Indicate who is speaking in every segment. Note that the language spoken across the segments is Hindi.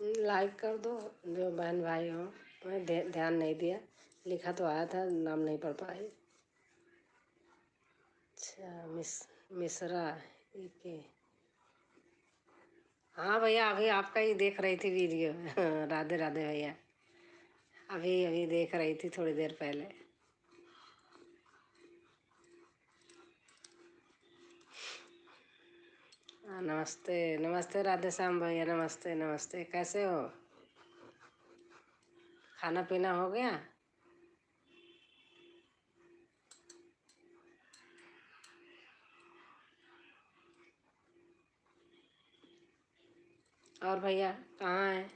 Speaker 1: लाइक कर दो जो बहन भाई हो। मैं ध्यान नहीं दिया, लिखा तो आया था, नाम नहीं पढ़ पाई। अच्छा, मिश्रा के। हाँ भैया, अभी आपका ही देख रही थी वीडियो। राधे राधे भैया, अभी अभी देख रही थी थोड़ी देर पहले। हाँ, नमस्ते नमस्ते राधे श्याम भैया, नमस्ते नमस्ते। कैसे हो? खाना पीना हो गया? और भैया कहाँ हैं?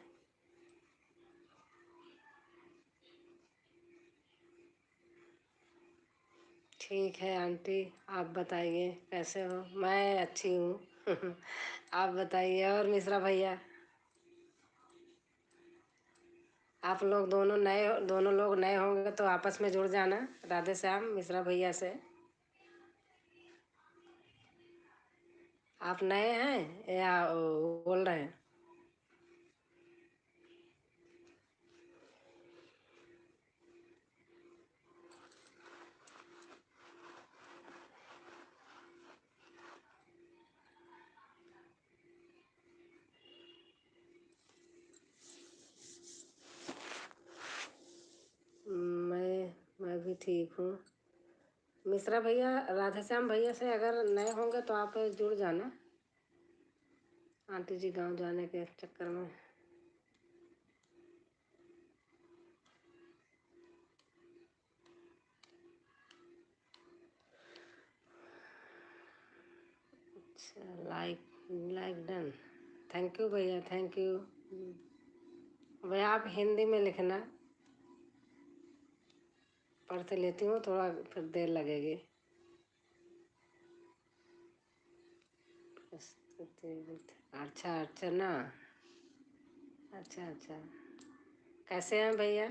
Speaker 1: ठीक है आंटी, आप बताइए कैसे हो? मैं अच्छी हूँ। आप बताइए। और मिश्रा भैया, आप लोग दोनों लोग नए होंगे तो आपस में जुड़ जाना, राधे श्याम मिश्रा भैया से। आप नए हैं या बोल रहे हैं? मैं भी ठीक हूँ। मिश्रा भैया, राधे श्याम भैया से अगर नए होंगे तो आप जुड़ जाना, आंटी जी गांव जाने के चक्कर में। अच्छा, like like done. Thank you भैया, थैंक यू। भैया आप हिंदी में लिखना, पढ़ते लेती हूँ, थोड़ा फिर देर लगेगी। अच्छा अर्चना, अच्छा अच्छा। कैसे हैं भैया?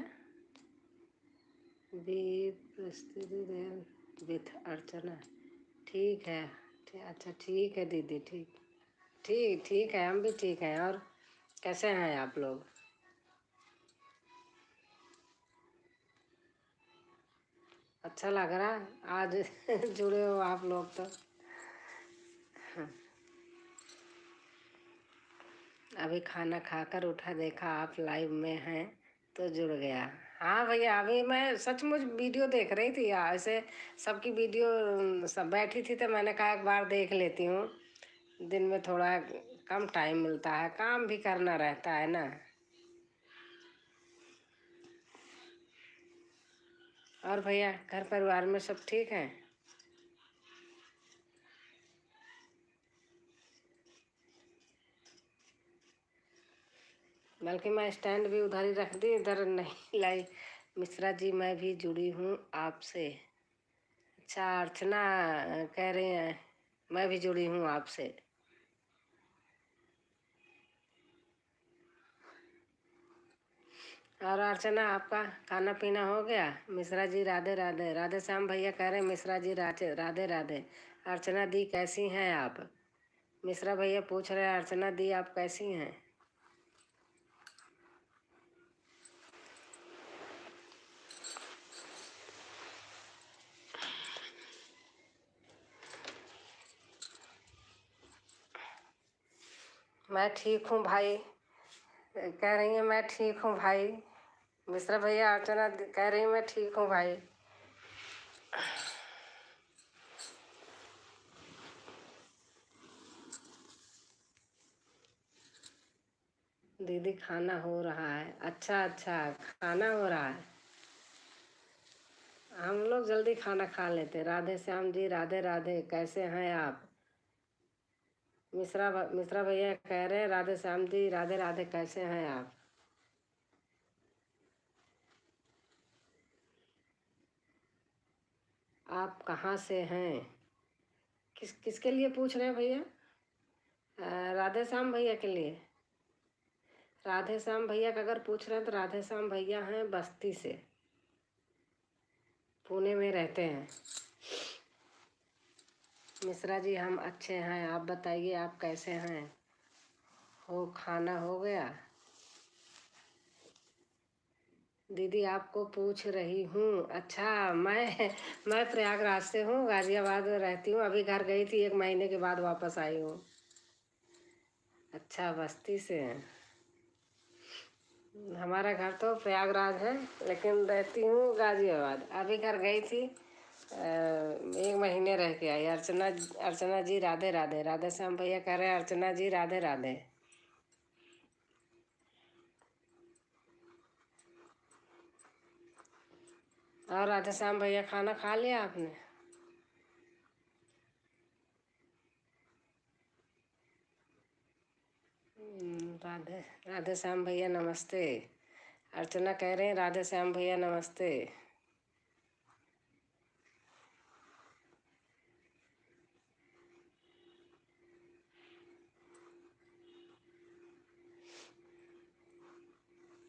Speaker 1: बी प्रस्तुति विथ अर्चना। ठीक है। अच्छा ठीक है दीदी, ठीक। ठीक ठीक है, हम भी ठीक हैं। और कैसे हैं आप लोग? अच्छा लग रहा है आज। जुड़े हो आप लोग तो। अभी खाना खाकर उठा, देखा आप लाइव में हैं तो जुड़ गया। हाँ भैया, अभी मैं सचमुच वीडियो देख रही थी ऐसे, सबकी वीडियो सब बैठी थी तो मैंने कहा एक बार देख लेती हूँ। दिन में थोड़ा कम टाइम मिलता है, काम भी करना रहता है ना। और भैया घर परिवार में सब ठीक हैं? बल्कि मैं स्टैंड भी उधर ही रख दी, इधर नहीं लाई। मिश्रा जी, मैं भी जुड़ी हूँ आपसे। अच्छा, अर्चना कह रही हैं मैं भी जुड़ी हूँ आपसे। और अर्चना, आपका खाना पीना हो गया? मिश्रा जी राधे राधे। राधे श्याम भैया कह रहे हैं मिश्रा जी राधे राधे राधे। अर्चना दी कैसी हैं आप? मिश्रा भैया पूछ रहे हैं अर्चना दी आप कैसी हैं? मैं ठीक हूँ भाई, कह रही हैं मैं ठीक हूँ भाई। मिश्रा भैया, अर्चना कह रही हैं मैं ठीक हूँ भाई। दीदी खाना हो रहा है। अच्छा अच्छा, खाना हो रहा है। हम लोग जल्दी खाना खा लेते। राधे श्याम जी राधे राधे, कैसे हैं आप? मिश्रा भैया कह रहे हैं राधे श्याम जी राधे राधे, कैसे हैं आप? आप कहाँ से हैं? किसके लिए पूछ रहे हैं भैया? राधे श्याम भैया के लिए। राधे श्याम भैया का अगर पूछ रहे हैं तो राधे श्याम भैया हैं बस्ती से, पुणे में रहते हैं। मिश्रा जी हम अच्छे हैं, आप बताइए आप कैसे हैं? हो खाना हो गया? दीदी आपको पूछ रही हूँ। अच्छा, मैं प्रयागराज से हूँ, गाजियाबाद में रहती हूँ। अभी घर गई थी, 1 महीने के बाद वापस आई हूँ। अच्छा, बस्ती से हैं। हमारा घर तो प्रयागराज है, लेकिन रहती हूँ गाजियाबाद। अभी घर गई थी, 1 महीने रह के आई। अर्चना जी राधे राधे। राधे श्याम भैया कह रहे हैं अर्चना जी राधे राधे। और राधे श्याम भैया, खाना खा लिया आपने? राधे राधे श्याम भैया नमस्ते। अर्चना कह रहे हैं राधे श्याम भैया नमस्ते।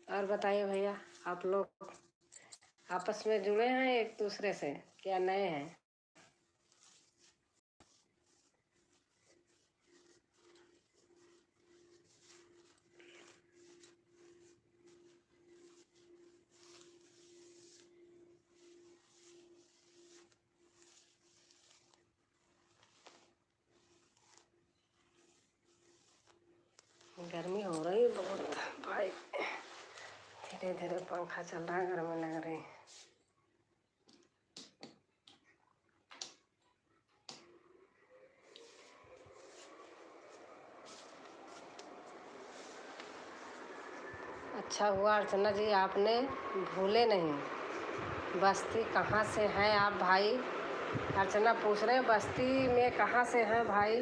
Speaker 1: और बताइए भैया, आप लोग आपस में जुड़े हैं एक दूसरे से, क्या नए हैं? गर्मी हो रही है बहुत भाई। धीरे धीरे पंखा चल रहा है, गर्मी लग रही। अच्छा हुआ अर्चना जी आपने भूले नहीं। बस्ती कहाँ से हैं आप भाई? अर्चना पूछ रहे हैं बस्ती में कहाँ से हैं भाई?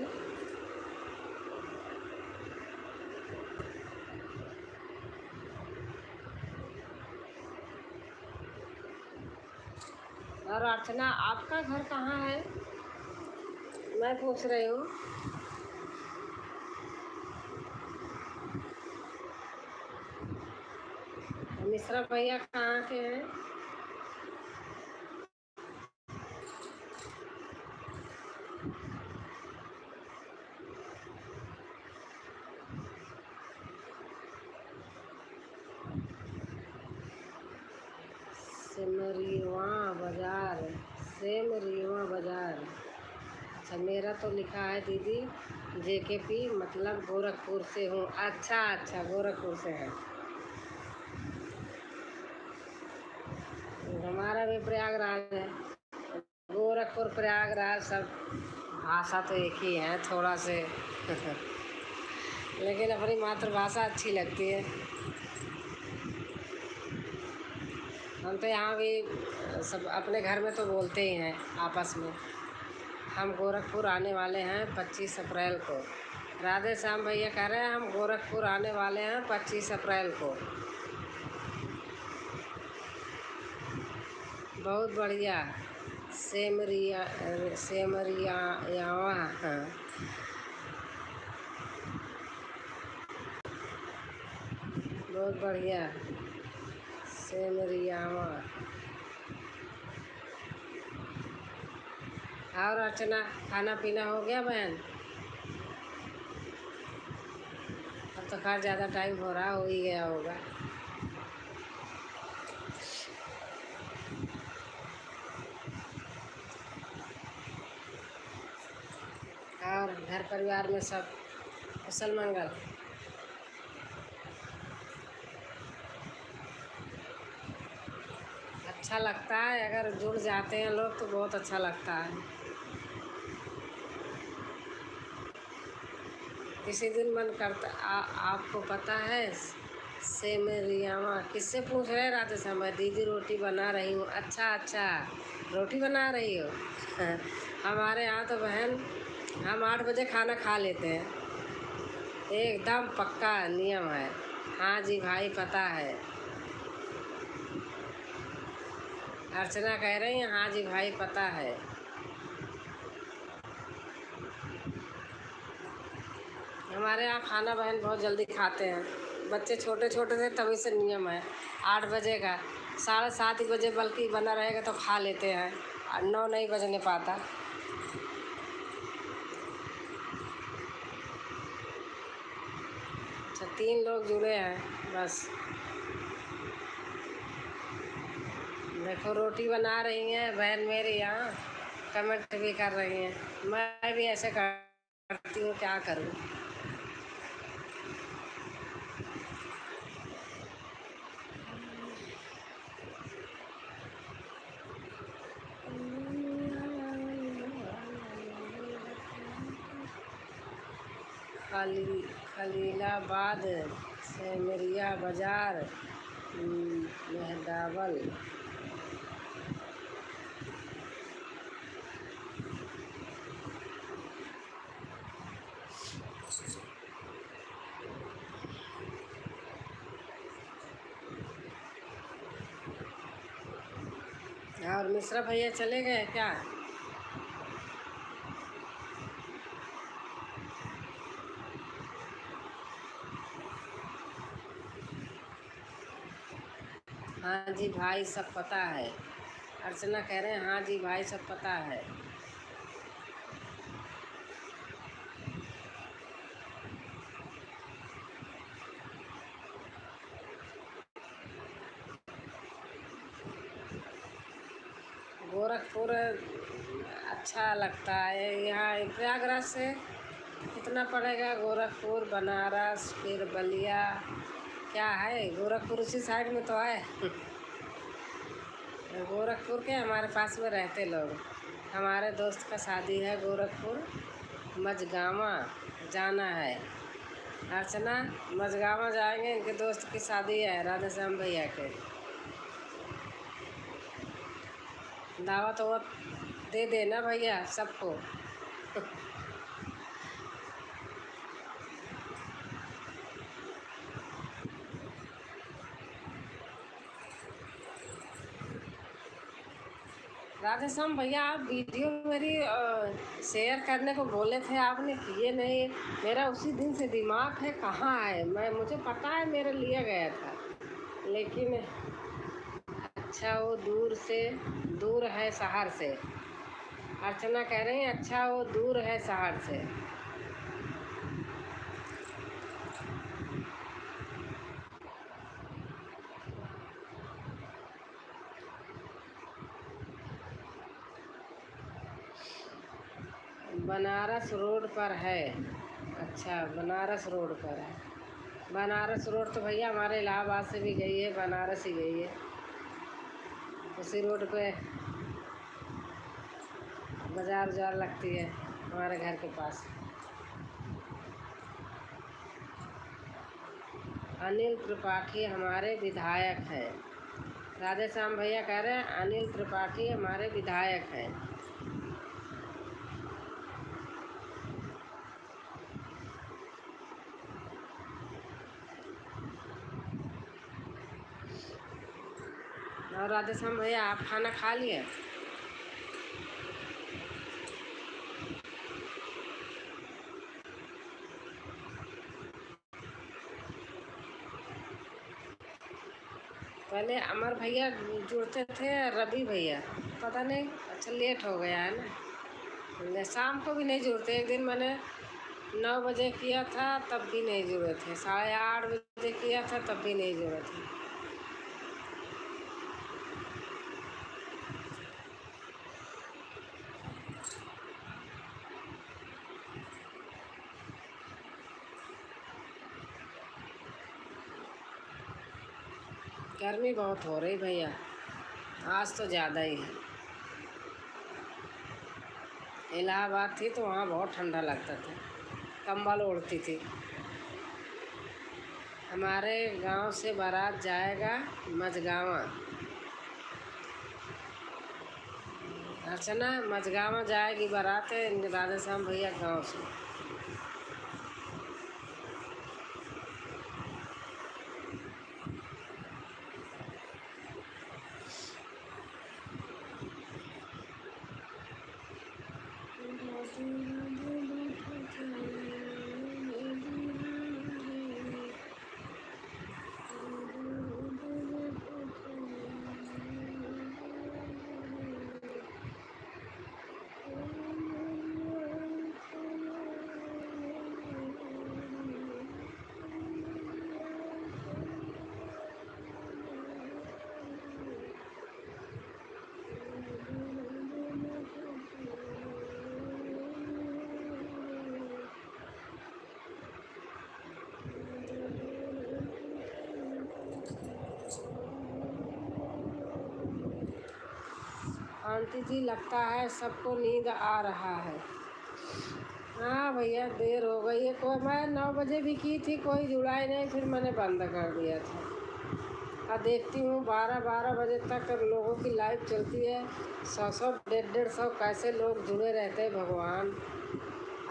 Speaker 1: और अर्चना आपका घर कहाँ है, मैं पूछ रही हूँ। मिश्रा भैया कहाँ के हैं? सिमरिया बाजार। सिमरिया बाजार। अच्छा, मेरा तो लिखा है दीदी JKP, मतलब गोरखपुर से हूँ। अच्छा अच्छा, गोरखपुर से है। हमारा भी प्रयागराज है। गोरखपुर प्रयागराज सब भाषा तो एक ही है थोड़ा से लेकिन अपनी मातृभाषा अच्छी लगती है। हम तो यहाँ भी सब अपने घर में तो बोलते ही हैं आपस में। हम गोरखपुर आने वाले हैं 25 अप्रैल को। राधे श्याम भैया कह रहे हैं हम गोरखपुर आने वाले हैं 25 अप्रैल को। बहुत बढ़िया। सेमरिया यहाँ। हाँ, बहुत बढ़िया। सेमरियावा। और अर्चना, खाना पीना हो गया बहन? अब तो खैर ज़्यादा टाइम हो रहा, हो ही गया होगा। और घर परिवार में सब कुशल मंगल? अच्छा लगता है अगर जुड़ जाते हैं लोग तो बहुत अच्छा लगता है। किसी दिन मन करता आपको पता है सेमरियावा किससे पूछ रहे? राधे समय दीदी रोटी बना रही हूँ। अच्छा अच्छा, रोटी बना रही हो हमारे यहाँ तो बहन हम 8 बजे खाना खा लेते हैं, एकदम पक्का नियम है। हाँ जी भाई, पता है। अर्चना कह रही हैं हाँ जी भाई पता है। हमारे यहाँ खाना बहन बहुत जल्दी खाते हैं। बच्चे छोटे छोटे थे तभी से नियम है 8 बजे का। 7:30 ही बजे बल्कि बना रहेगा तो खा लेते हैं, 9 नहीं बजने पाता। अच्छा, 3 लोग जुड़े हैं बस। देखो रोटी बना रही हैं बहन मेरी, यहाँ कमेंट भी कर रही हैं। मैं भी ऐसे करती हूँ, क्या करूँ। खलीलाबाद से मिरिया बाजार, मेहदावल। और मिश्रा भैया चले गए क्या? हाँ जी भाई सब पता है। अर्चना कह रहे हैं हाँ जी भाई सब पता है। गोरखपुर अच्छा लगता है। यहाँ प्रयागराज से कितना पड़ेगा? गोरखपुर, बनारस, फिर बलिया, क्या है गोरखपुर उसी साइड में तो है। गोरखपुर के हमारे पास में रहते लोग। हमारे दोस्त का शादी है गोरखपुर, मझगावा जाना है। अर्चना मझगावा जाएंगे, इनके दोस्त की शादी है राधे श्याम भैया के। दावत वो दे देना भैया सबको। राधे श्याम भैया आप वीडियो मेरी शेयर करने को बोले थे, आपने किए नहीं। मेरा उसी दिन से दिमाग है कहाँ है, मुझे पता है मेरा लिया गया था, लेकिन अच्छा वो दूर है शहर से। अर्चना कह रही है अच्छा वो दूर है शहर से। बनारस रोड पर है। अच्छा बनारस रोड पर है। बनारस रोड तो भैया हमारे इलाहाबाद से भी गई है, बनारस ही गई है। उसी रोड पे बाजार उजार लगती है हमारे घर के पास। अनिल त्रिपाठी हमारे विधायक हैं। राधे श्याम भैया कह रहे हैं अनिल त्रिपाठी हमारे विधायक हैं। और राधे श्याम भैया आप खाना खा लिए? पहले अमर भैया जुड़ते थे, रवि भैया पता नहीं, अच्छा लेट हो गया है ना। शाम को भी नहीं जुड़ते। एक दिन मैंने 9 बजे किया था तब भी नहीं जुड़े थे, 8:30 बजे किया था तब भी नहीं जुड़े थे। गर्मी बहुत हो रही भैया, आज तो ज़्यादा ही है। इलाहाबाद थी तो वहाँ बहुत ठंडा लगता था, कंबल ओढ़ती थी। हमारे गांव से बारात जाएगा मझगावा। अर्चना मझगावा जाएगी बारात राधे श्याम भैया गाँव से। आंटी जी लगता है सबको नींद आ रहा है। हाँ भैया देर हो गई है। कोई मैं 9 बजे भी की थी, कोई जुड़ा ही नहीं, फिर मैंने बंद कर दिया था। अब देखती हूँ 12-12 बजे तक लोगों की लाइव चलती है। 100-100 150-150 कैसे लोग जुड़े रहते हैं भगवान।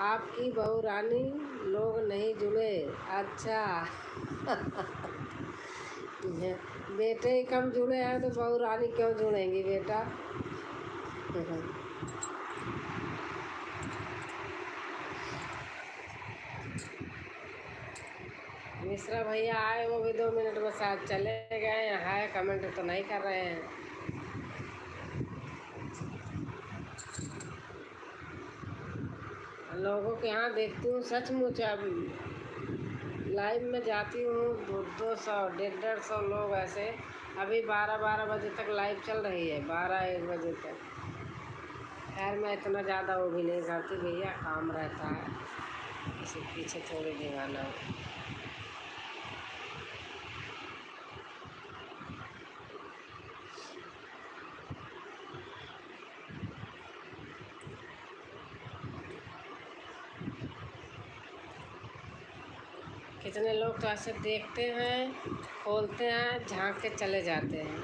Speaker 1: आपकी बहू रानी लोग नहीं जुड़े। अच्छा बेटे ही कम जुड़े हैं तो बहू रानी क्यों जुड़ेंगी बेटा। मिश्रा भैया आए, वो भी 2 मिनट में साथ चले गए। हाय कमेंट तो नहीं कर रहे हैं। लोगों के यहाँ देखती हूँ सचमुच। अब लाइव में जाती हूँ 200 150 लोग ऐसे। अभी 12-12 बजे तक लाइव चल रही है, 12-1 बजे तक। खैर मैं इतना ज़्यादा वो भी नहीं करती भैया, काम रहता है, किसी पीछे थोड़ी दीवाना हो। कितने लोग तो ऐसे देखते हैं, खोलते हैं, झांक के चले जाते हैं।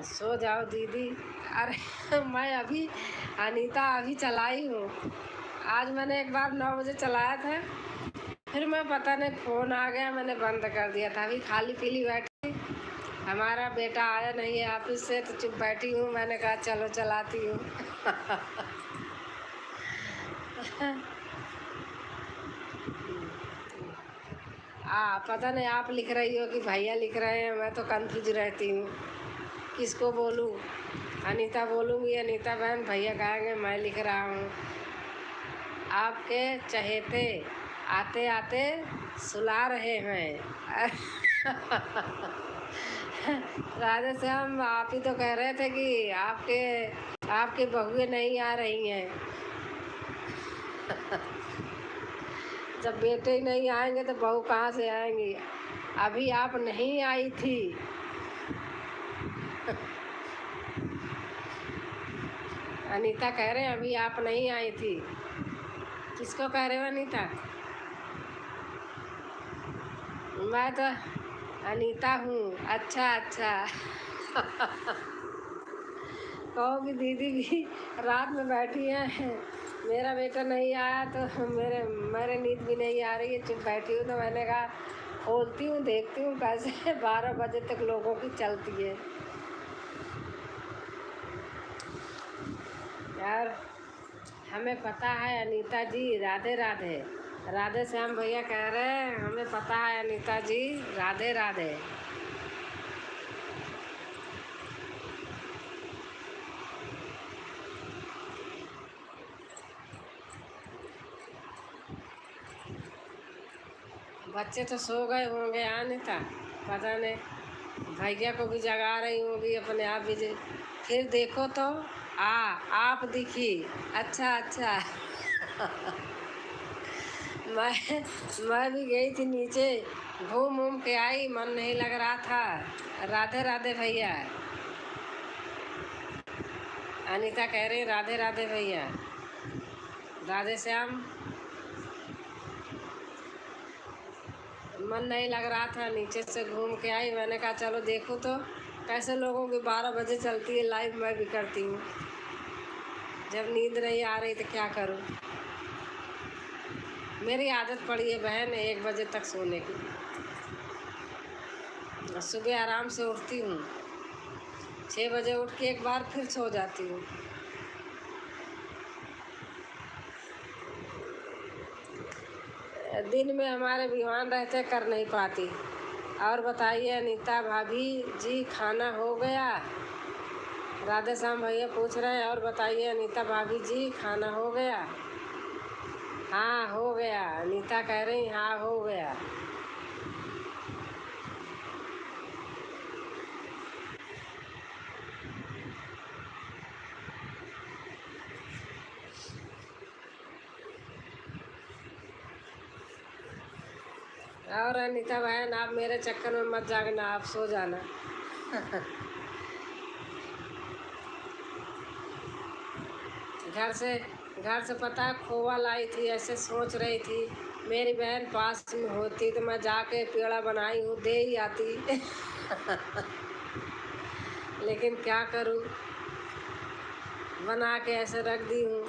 Speaker 1: सो जाओ दीदी। अरे मैं अभी अनीता अभी चलाई हूँ। आज मैंने एक बार 9 बजे चलाया था, फिर मैं पता नहीं फ़ोन आ गया, मैंने बंद कर दिया था। अभी खाली पीली बैठी, हमारा बेटा आया नहीं है ऑफिस से, तो चुप बैठी हूँ। मैंने कहा चलो चलाती हूँ। पता नहीं आप लिख रही हो कि भैया लिख रहे हैं, मैं तो कंफ्यूज रहती हूँ किसको बोलूँ। अनीता बोलूँगी, अनीता बहन भैया कहेंगे मैं लिख रहा हूँ। आपके चहेते आते आते सुला रहे हैं। राधे श्याम, आप ही तो कह रहे थे कि आपके बहुएं नहीं आ रही हैं। जब बेटे ही नहीं आएंगे तो बहू कहाँ से आएंगी। अभी आप नहीं आई थी। अनीता कह रहे हैं अभी आप नहीं आई थी। किसको कह रहे हो अनीता? मैं तो अनीता हूँ। अच्छा अच्छा। कहो कि दीदी भी रात में बैठी है, मेरा बेटा नहीं आया तो मेरे नींद भी नहीं आ रही है, चुप बैठी हूँ। तो मैंने कहा खोलती हूँ देखती हूँ कैसे 12 बजे तक लोगों की चलती है यार। हमें पता है अनीता जी, राधे राधे। राधे श्याम भैया कह रहे हैं हमें पता है अनीता जी, राधे राधे। बच्चे तो सो गए होंगे अनीता, पता नहीं। भैया को भी जगा रही होंगी, अपने आप भी फिर देखो तो आप दिखी। अच्छा अच्छा। मैं भी गई थी नीचे, घूम घूम के आई, मन नहीं लग रहा था। राधे राधे भैया। अनीता कह रही राधे राधे भैया। राधे श्याम, मन नहीं लग रहा था, नीचे से घूम के आई। मैंने कहा चलो देखो तो कैसे लोगों की 12 बजे चलती है लाइव। मैं भी करती हूँ, जब नींद नहीं आ रही तो क्या करूँ। मेरी आदत पड़ी है बहन 1 बजे तक सोने की। सुबह आराम से उठती हूँ, 6 बजे उठ के एक बार फिर सो जाती हूँ। दिन में हमारे विमान रहते कर नहीं पाती। और बताइए अनीता भाभी जी, खाना हो गया? राधे श्याम भैया पूछ रहे हैं और बताइए अनीता भाभी जी, खाना हो गया? हाँ हो गया, अनीता कह रही हाँ हो गया। और अनीता बहन आप मेरे चक्कर में मत जागना, आप सो जाना। घर से घर से पता है खोवा लाई थी, ऐसे सोच रही थी मेरी बहन पास में होती तो मैं जाके पेड़ा बनाई हूँ दे ही आती। लेकिन क्या करूँ, बना के ऐसे रख दी हूँ।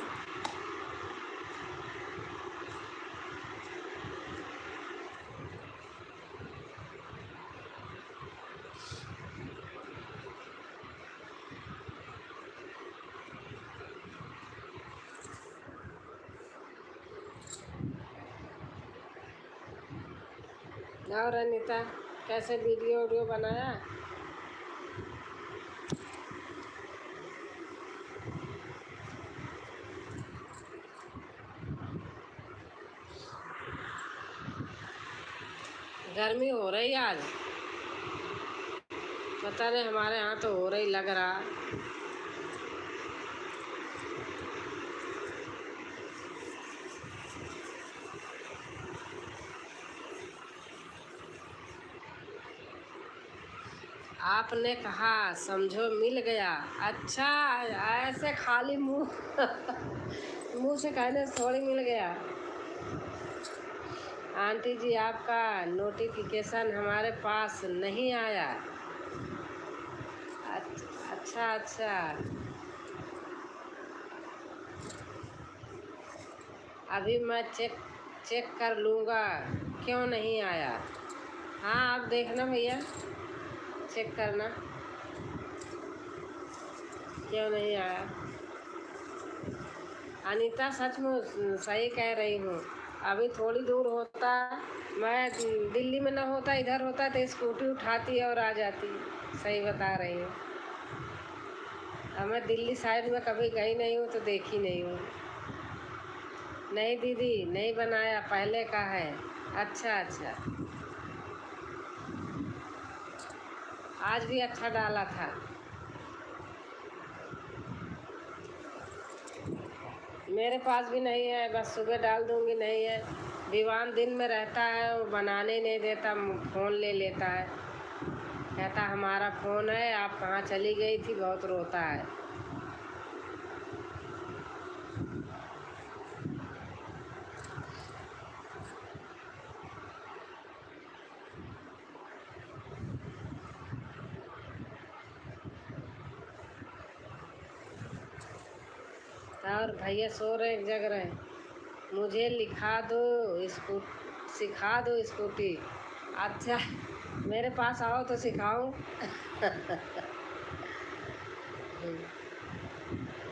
Speaker 1: और अनीता कैसे वीडियो बनाया? गर्मी हो रही आज, पता नहीं हमारे यहाँ तो हो रही लग रहा। आपने कहा समझो मिल गया। अच्छा, ऐसे खाली मुंह मुंह से कहने से थोड़ी मिल गया। आंटी जी आपका नोटिफिकेशन हमारे पास नहीं आया। अच्छा अच्छा, अभी मैं चेक कर लूँगा क्यों नहीं आया। हाँ आप देखना भैया, चेक करना क्यों नहीं आया। अनीता सच में सही कह रही हूँ, अभी थोड़ी दूर होता, मैं दिल्ली में ना होता इधर होता तो स्कूटी उठाती और आ जाती। सही बता रही हूँ, अब मैं दिल्ली साइड में कभी गई नहीं हूँ तो देखी नहीं हूँ। नहीं दीदी नहीं बनाया, पहले का है। अच्छा अच्छा, आज भी अच्छा डाला था। मेरे पास भी नहीं है, बस सुबह डाल दूँगी। नहीं है, विवान दिन में रहता है, वो बनाने नहीं देता, फ़ोन ले लेता है, कहता हमारा फ़ोन है, आप कहाँ चली गई थी, बहुत रोता है। और भैया सो रहे जग रहे, मुझे लिखा दो सिखा दो स्कूटी। अच्छा मेरे पास आओ तो सिखाऊं।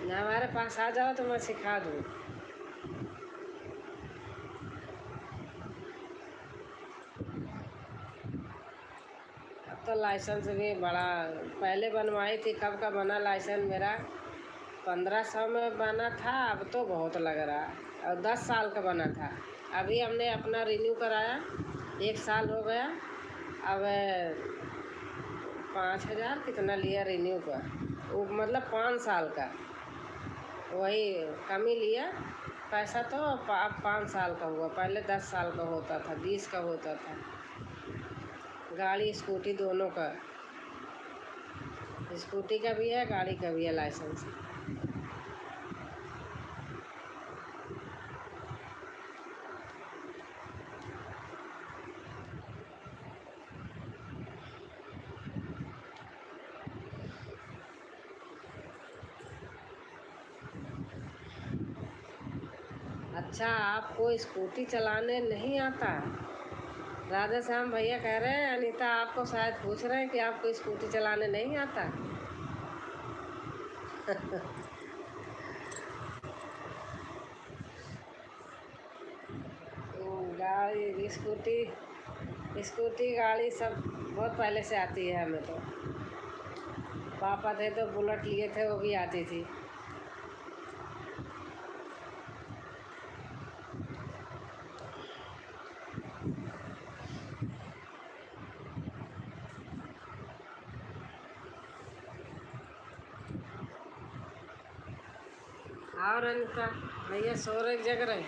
Speaker 1: ना हमारे पास आ जाओ तो मैं सिखा दूँ। अब तो लाइसेंस भी बड़ा, पहले बनवाई थी, कब का बना लाइसेंस मेरा, 1500 में बना था, अब तो बहुत लग रहा। और 10 साल का बना था, अभी हमने अपना रिन्यू कराया, 1 साल हो गया। अब 5000 कितना लिया रिन्यू का, वो मतलब 5 साल का, वही कम ही लिया पैसा। तो अब 5 साल का हुआ, पहले 10 साल का होता था, 20 का होता था। गाड़ी स्कूटी दोनों का, स्कूटी का भी है गाड़ी का भी है लाइसेंस। अच्छा आपको स्कूटी चलाने नहीं आता? राधे श्याम भैया कह रहे हैं अनीता आपको शायद पूछ रहे हैं कि आपको स्कूटी चलाने नहीं आता। गाड़ी स्कूटी गाड़ी सब बहुत पहले से आती है हमें तो। पापा थे तो बुलेट लिए थे, वो भी आती थी। और अनीता भैया सो रहे जग रहे,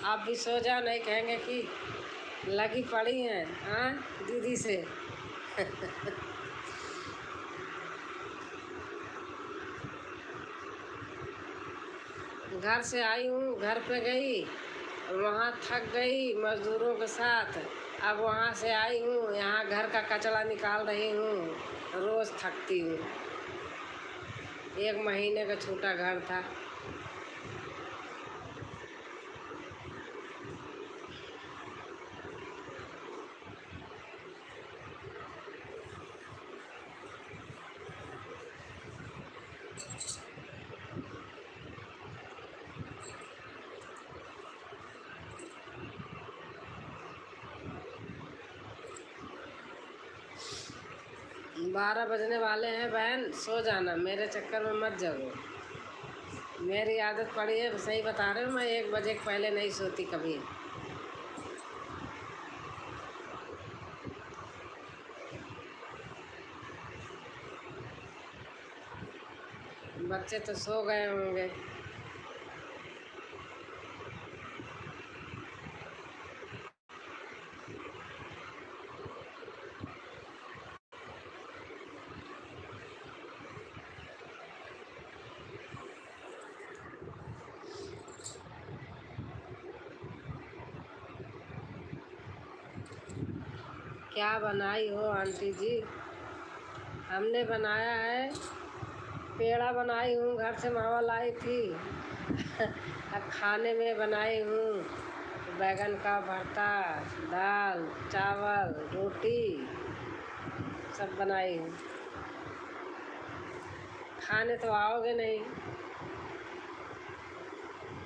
Speaker 1: आप भी सो जाओ, नहीं कहेंगे कि लगी पड़ी हैं हाँ दीदी से। घर से आई हूँ, घर पे गई, वहाँ थक गई मज़दूरों के साथ। अब वहाँ से आई हूँ, यहाँ घर का कचरा निकाल रही हूँ। रोज़ थकती हूँ। 1 महीने का छोटा घर था। बारह बजने वाले हैं बहन, सो जाना, मेरे चक्कर में मत जगो। मेरी आदत पड़ी है, सही बता रहे हो, मैं 1 बजे के पहले नहीं सोती कभी। बच्चे तो सो गए होंगे। क्या बनाई हो आंटी जी? हमने बनाया है पेड़ा बनाई हूँ, घर से मावा लाई थी। अब खाने में बनाई हूँ बैगन का भरता, दाल, चावल, रोटी सब बनाई हूँ। खाने तो आओगे नहीं,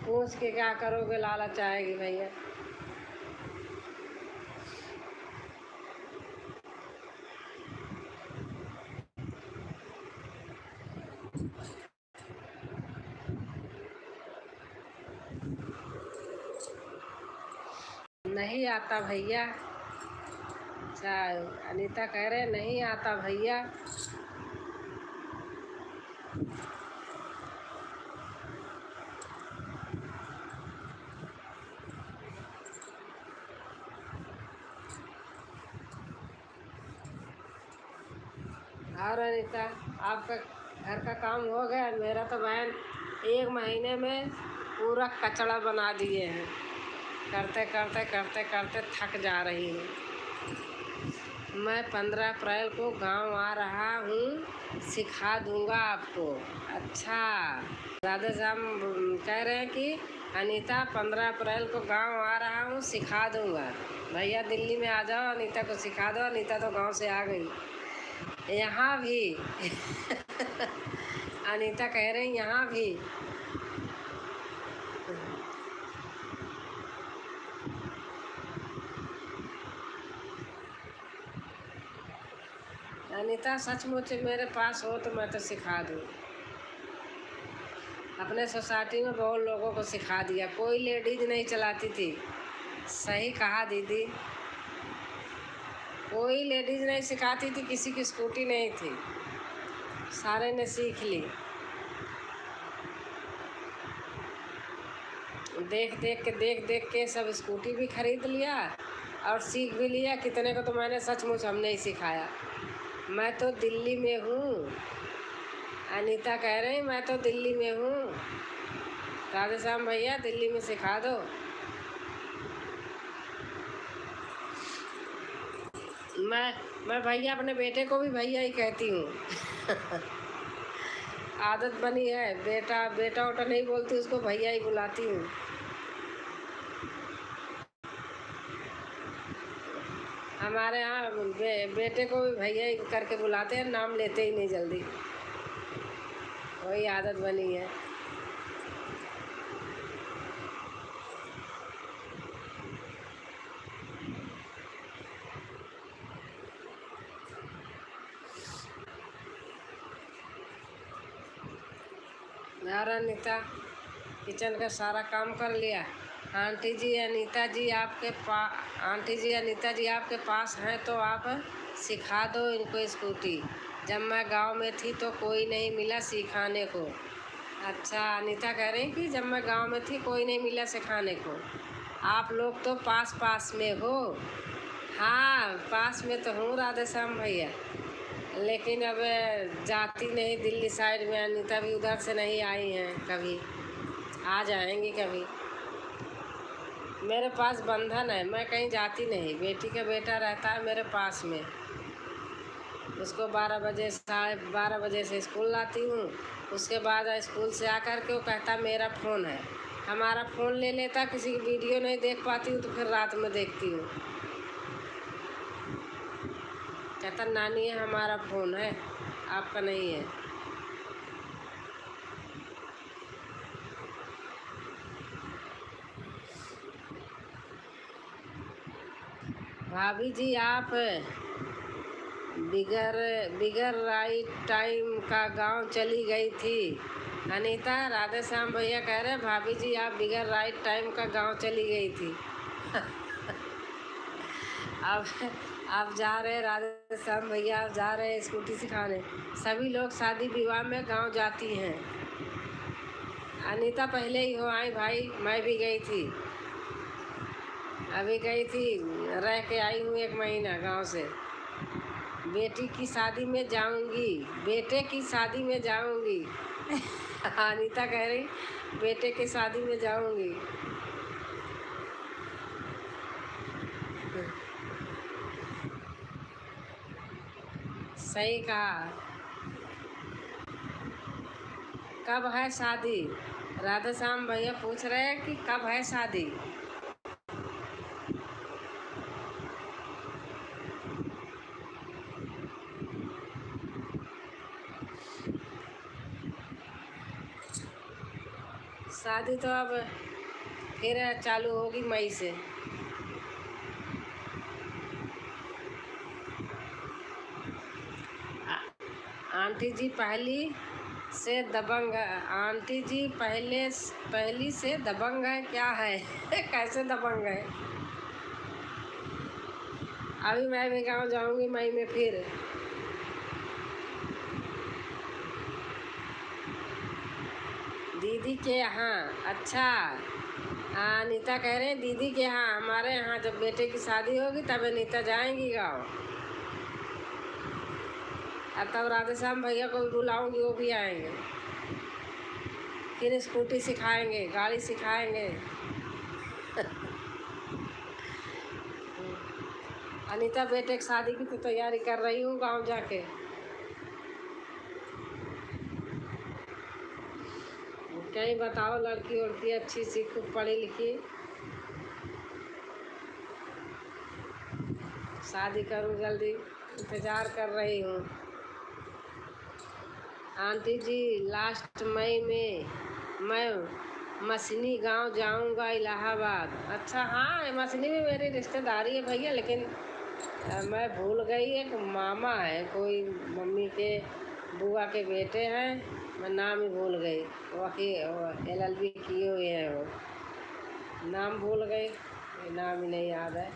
Speaker 1: पूछ के क्या करोगे, लालच आएगी भैया। नहीं आता भैया। अच्छा, अनीता कह रहे नहीं आता भैया। और अनीता, आपका घर का काम हो गया? मेरा तो बहन 1 महीने में पूरा कचड़ा बना दिए हैं। करते करते करते करते थक जा रही हूँ। मैं 15 अप्रैल को गांव आ रहा हूँ, सिखा दूंगा आपको। अच्छा, राधे श्याम कह रहे हैं कि अनीता 15 अप्रैल को गांव आ रहा हूँ, सिखा दूंगा। भैया दिल्ली में आ जाओ, अनीता को सिखा दो। अनीता तो गांव से आ गई। यहाँ भी अनीता कह रही यहाँ भी। अनीता सचमुच मेरे पास हो तो मैं तो सिखा दूँ। अपने सोसाइटी में बहुत लोगों को सिखा दिया, कोई लेडीज नहीं चलाती थी। सही कहा दीदी, कोई लेडीज नहीं सिखाती थी, किसी की स्कूटी नहीं थी, सारे ने सीख ली। देख देख के सब स्कूटी भी खरीद लिया और सीख भी लिया। कितने को तो मैंने सचमुच हमने ही सिखाया। मैं तो दिल्ली में हूँ, अनीता कह रही मैं तो दिल्ली में हूँ। राधे श्याम भैया दिल्ली में सिखा दो। मैं भैया अपने बेटे को भी भैया ही कहती हूँ। आदत बनी है, बेटा बेटा उटा नहीं बोलती, उसको भैया ही बुलाती हूँ। हमारे यहाँ बेटे को भी भैया ही करके बुलाते हैं, नाम लेते ही नहीं जल्दी। वही आदत बनी है। यार अनीता किचन का सारा काम कर लिया। आंटी जी अनीता जी आपके पास आंटी जी अनीता जी आपके पास हैं तो आप सिखा दो इनको स्कूटी। जब मैं गांव में थी तो कोई नहीं मिला सिखाने को। अच्छा, अनीता कह रही कि जब मैं गांव में थी कोई नहीं मिला सिखाने को। आप लोग तो पास पास में हो। हाँ, पास में तो हूँ राधे श्याम भैया, लेकिन अब जाती नहीं दिल्ली साइड में। अनीता भी उधर से नहीं आई हैं कभी, आ जाएंगी कभी। मेरे पास बंधन है, मैं कहीं जाती नहीं। बेटी का बेटा रहता है मेरे पास में, उसको 12 बजे 12:30 बजे से स्कूल लाती हूँ। उसके बाद स्कूल से आकर के वो कहता मेरा फ़ोन है, हमारा फ़ोन ले लेता। किसी की वीडियो नहीं देख पाती हूँ तो फिर रात में देखती हूँ। कहता नानी है हमारा फ़ोन है, आपका नहीं है। भाभी जी आप बिगर बिगर राइट टाइम का गांव चली गई थी। अनीता, राधे श्याम भैया कह रहे भाभी जी आप बिगर राइट टाइम का गांव चली गई थी। अब आप जा रहे राधे श्याम भैया, आप जा रहे स्कूटी सिखाने। सभी लोग शादी विवाह में गांव जाती हैं। अनीता पहले ही हो आई भाई, मैं भी गई थी, अभी गई थी, रह के आई हूँ 1 महीना गांव से। बेटी की शादी में जाऊंगी, बेटे की शादी में जाऊंगी। अनीता कह रही बेटे की शादी में जाऊंगी। सही कहा। कब है शादी? राधा श्याम भैया पूछ रहे हैं कि कब है शादी। शादी तो अब फिर चालू होगी मई से। आंटी जी पहली से दबंग, आंटी जी पहली से दबंग है क्या है? कैसे दबंग है? अभी मैं भी गाँव जाऊंगी मई में फिर। दीदी के यहाँ? अच्छा, अनीता कह रहे हैं दीदी के यहाँ। हमारे यहाँ जब बेटे की शादी होगी तब अनीता जाएंगी गाँव, और तब राधे श्याम भैया को भी बुलाऊंगी, वो भी आएंगे। फिर स्कूटी सिखाएंगे, गाड़ी सिखाएंगे। अनीता बेटे की शादी की तो तैयारी कर रही हूँ गाँव जाके। कहीं बताओ लड़की उड़की अच्छी सी खूब पढ़ी लिखी, शादी करूँ जल्दी, इंतज़ार कर रही हूँ। आंटी जी लास्ट मई में मैं मसनी गांव जाऊंगा, इलाहाबाद। अच्छा हाँ, मसनी में मेरी रिश्तेदारी है भैया, लेकिन मैं भूल गई। एक मामा है कोई, मम्मी के बुआ के बेटे हैं, मैं नाम ही भूल गई। वकील LLB किए हुए हैं वो, नाम भूल गई, नाम ही नहीं याद है।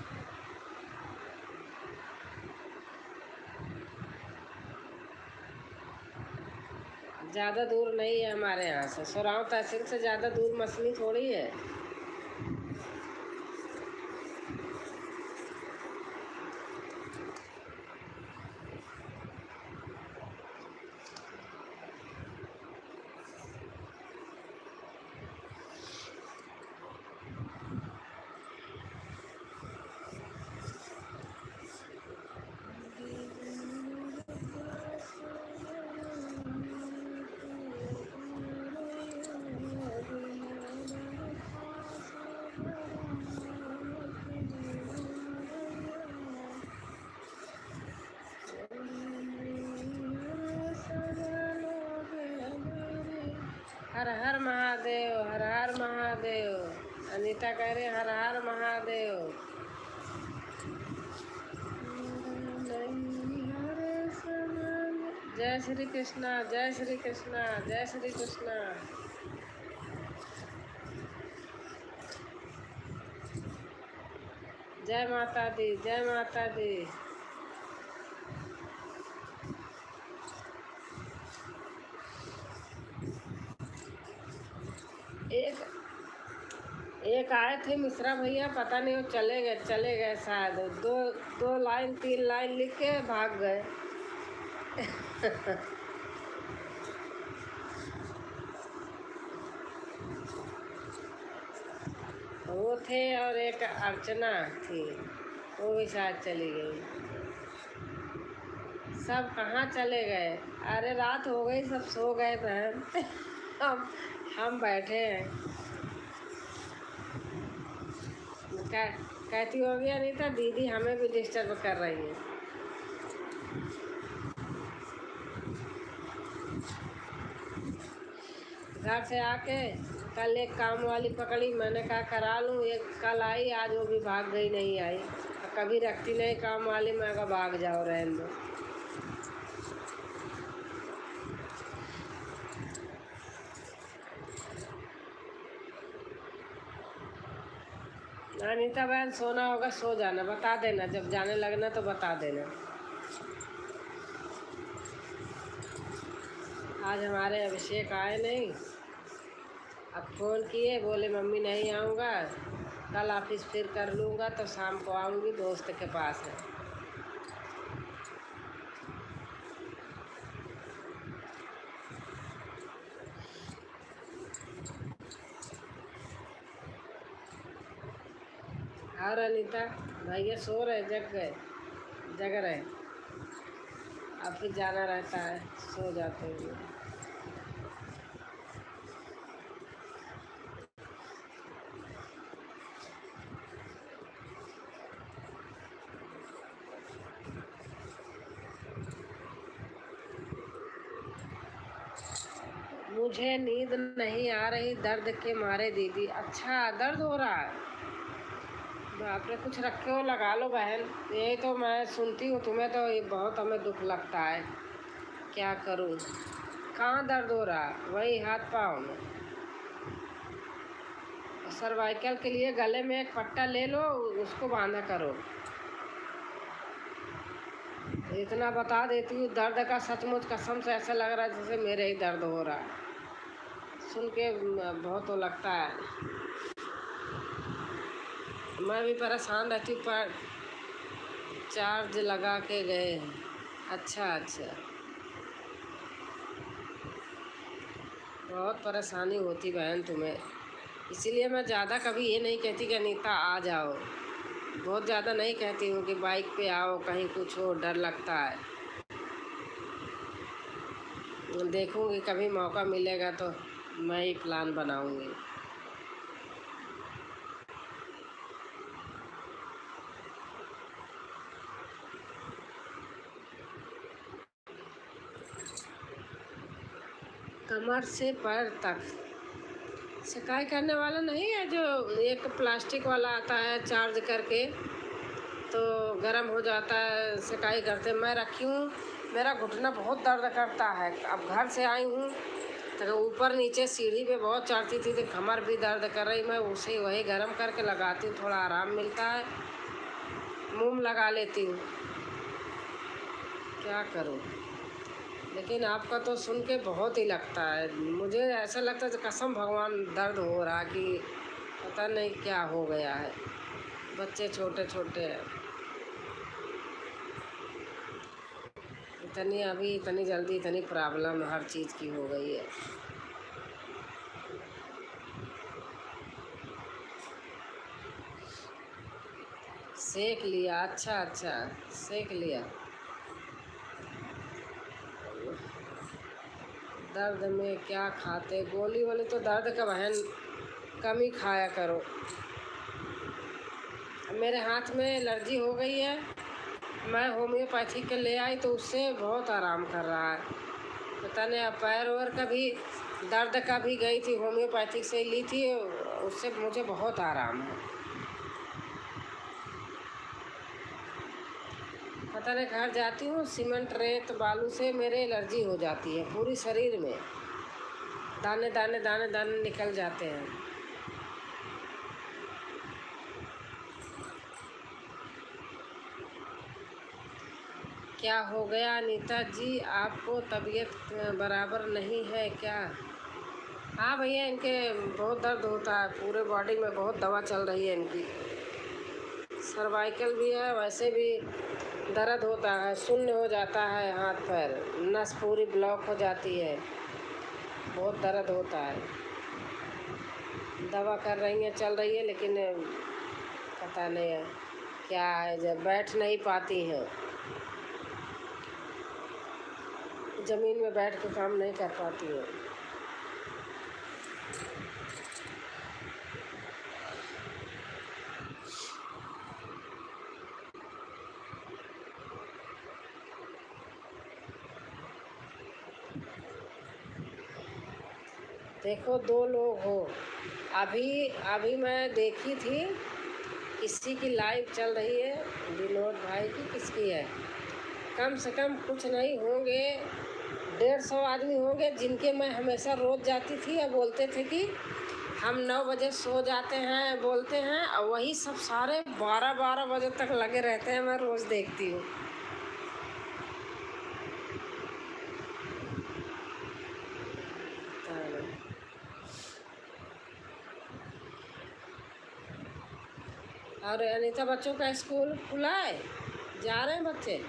Speaker 1: ज़्यादा दूर नहीं है हमारे यहाँ से, सुराव तहसील से ज़्यादा दूर मसनी थोड़ी है। हर हर महादेव, हर हर महादेव। अनीता कह रहे हर हर महादेव। जय श्री कृष्णा, जय श्री कृष्णा, जय श्री कृष्णा। जय माता दी, जय माता दी। एक आए थे मिश्रा भैया, पता नहीं वो चले गए शायद। दो लाइन 3 लाइन लिख के भाग गए। वो थे और एक अर्चना थी, वो भी शायद चली गई। सब कहाँ चले गए? अरे रात हो गई, सब सो गए बहन। हम हम बैठे हैं। कहती होगी अनीता दीदी हमें भी डिस्टर्ब कर रही है। घर से आके कल एक काम वाली पकड़ी, मैंने कहा करा लूँ। एक कल आई, आज वो भी भाग गई, नहीं आई। कभी रखती नहीं काम वाली, मैं कहा भाग जाओ, रहने दो। अनीता बहन सोना होगा सो जाना, बता देना जब जाने लगना तो बता देना। आज हमारे अभिषेक आए नहीं, अब फ़ोन किए, बोले मम्मी नहीं आऊँगा, कल ऑफिस फिर कर लूँगा तो शाम को आऊँगी, दोस्त के पास है। और अनीता भैया सो रहे, जग रहे, अब फिर जाना रहता है, सो जाते हैं। मुझे नींद नहीं आ रही दर्द के मारे दीदी। अच्छा दर्द हो रहा है, बाप रे, कुछ रखे हो लगा लो बहन। यही तो मैं सुनती हूँ, तुम्हें तो ये बहुत हमें दुख लगता है, क्या करूँ। कहाँ दर्द हो रहा? वही हाथ पाँव में। सर्वाइकल के लिए गले में एक पट्टा ले लो, उसको बांधा करो। इतना बता देती हूँ, दर्द का सचमुच कसम से ऐसा लग रहा है जैसे मेरे ही दर्द हो रहा है। सुन के बहुत वो लगता है। मैं भी परेशान रहती हूँ, पर चार्ज लगा के गए हैं। अच्छा, बहुत परेशानी होती बहन तुम्हें, इसीलिए मैं ज़्यादा कभी ये नहीं कहती कि अनीता आ जाओ। बहुत ज़्यादा नहीं कहती हूँ कि बाइक पे आओ, कहीं कुछ हो, डर लगता है। देखूँगी कभी मौका मिलेगा तो मैं ही प्लान बनाऊँगी। कमर से पैर तक सिकाई करने वाला नहीं है, जो एक प्लास्टिक वाला आता है चार्ज करके, तो गर्म हो जाता है, सिकाई करते। मैं रखी हूँ, मेरा घुटना बहुत दर्द करता है। अब घर से आई हूँ तो ऊपर नीचे सीढ़ी पे बहुत चढ़ती थी तो कमर भी दर्द कर रही। मैं उसे वही गर्म करके लगाती हूँ, थोड़ा आराम मिलता है। मुँह में लगा लेती हूँ, क्या करूँ। लेकिन आपका तो सुन के बहुत ही लगता है, मुझे ऐसा लगता है कसम भगवान दर्द हो रहा कि पता नहीं क्या हो गया है। बच्चे छोटे छोटे हैं, इतनी जल्दी इतनी प्रॉब्लम हर चीज़ की हो गई है। सेक लिया? अच्छा, सेक लिया। दर्द में क्या खाते? गोली वाली तो दर्द का बहन कम ही खाया करो। मेरे हाथ में एलर्जी हो गई है, मैं होम्योपैथी के ले आई तो उससे बहुत आराम कर रहा है। पता नहीं, पैर वैर का भी दर्द का भी गई थी, होम्योपैथिक से ली थी, उससे मुझे बहुत आराम है। पता नहीं, घर जाती हूँ सीमेंट रेत बालू से मेरे एलर्जी हो जाती है पूरी शरीर में, दाने दाने दाने दाने निकल जाते हैं। क्या हो गया अनीता जी, आपको तबीयत बराबर नहीं है क्या? हाँ भैया, इनके बहुत दर्द होता है, पूरे बॉडी में बहुत दवा चल रही है इनकी। सर्वाइकल भी है, वैसे भी दर्द होता है, शून्य हो जाता है हाथ पैर, नस पूरी ब्लॉक हो जाती है, बहुत दर्द होता है। दवा कर रही हैं, चल रही है, लेकिन पता नहीं है क्या है, जब बैठ नहीं पाती हैं, ज़मीन में बैठ के काम नहीं कर पाती हैं। देखो 2 लोग हो, अभी अभी मैं देखी थी किसी की लाइव चल रही है, विनोद भाई की, किसकी है, कम से कम कुछ नहीं होंगे 150 आदमी होंगे जिनके मैं हमेशा रोज़ जाती थी और बोलते थे कि हम 9 बजे सो जाते हैं, बोलते हैं, और वही सब सारे 12-12 बजे तक लगे रहते हैं। मैं रोज़ देखती हूँ। और अनीता, बच्चों का स्कूल खुला है, जा रहे हैं बच्चे?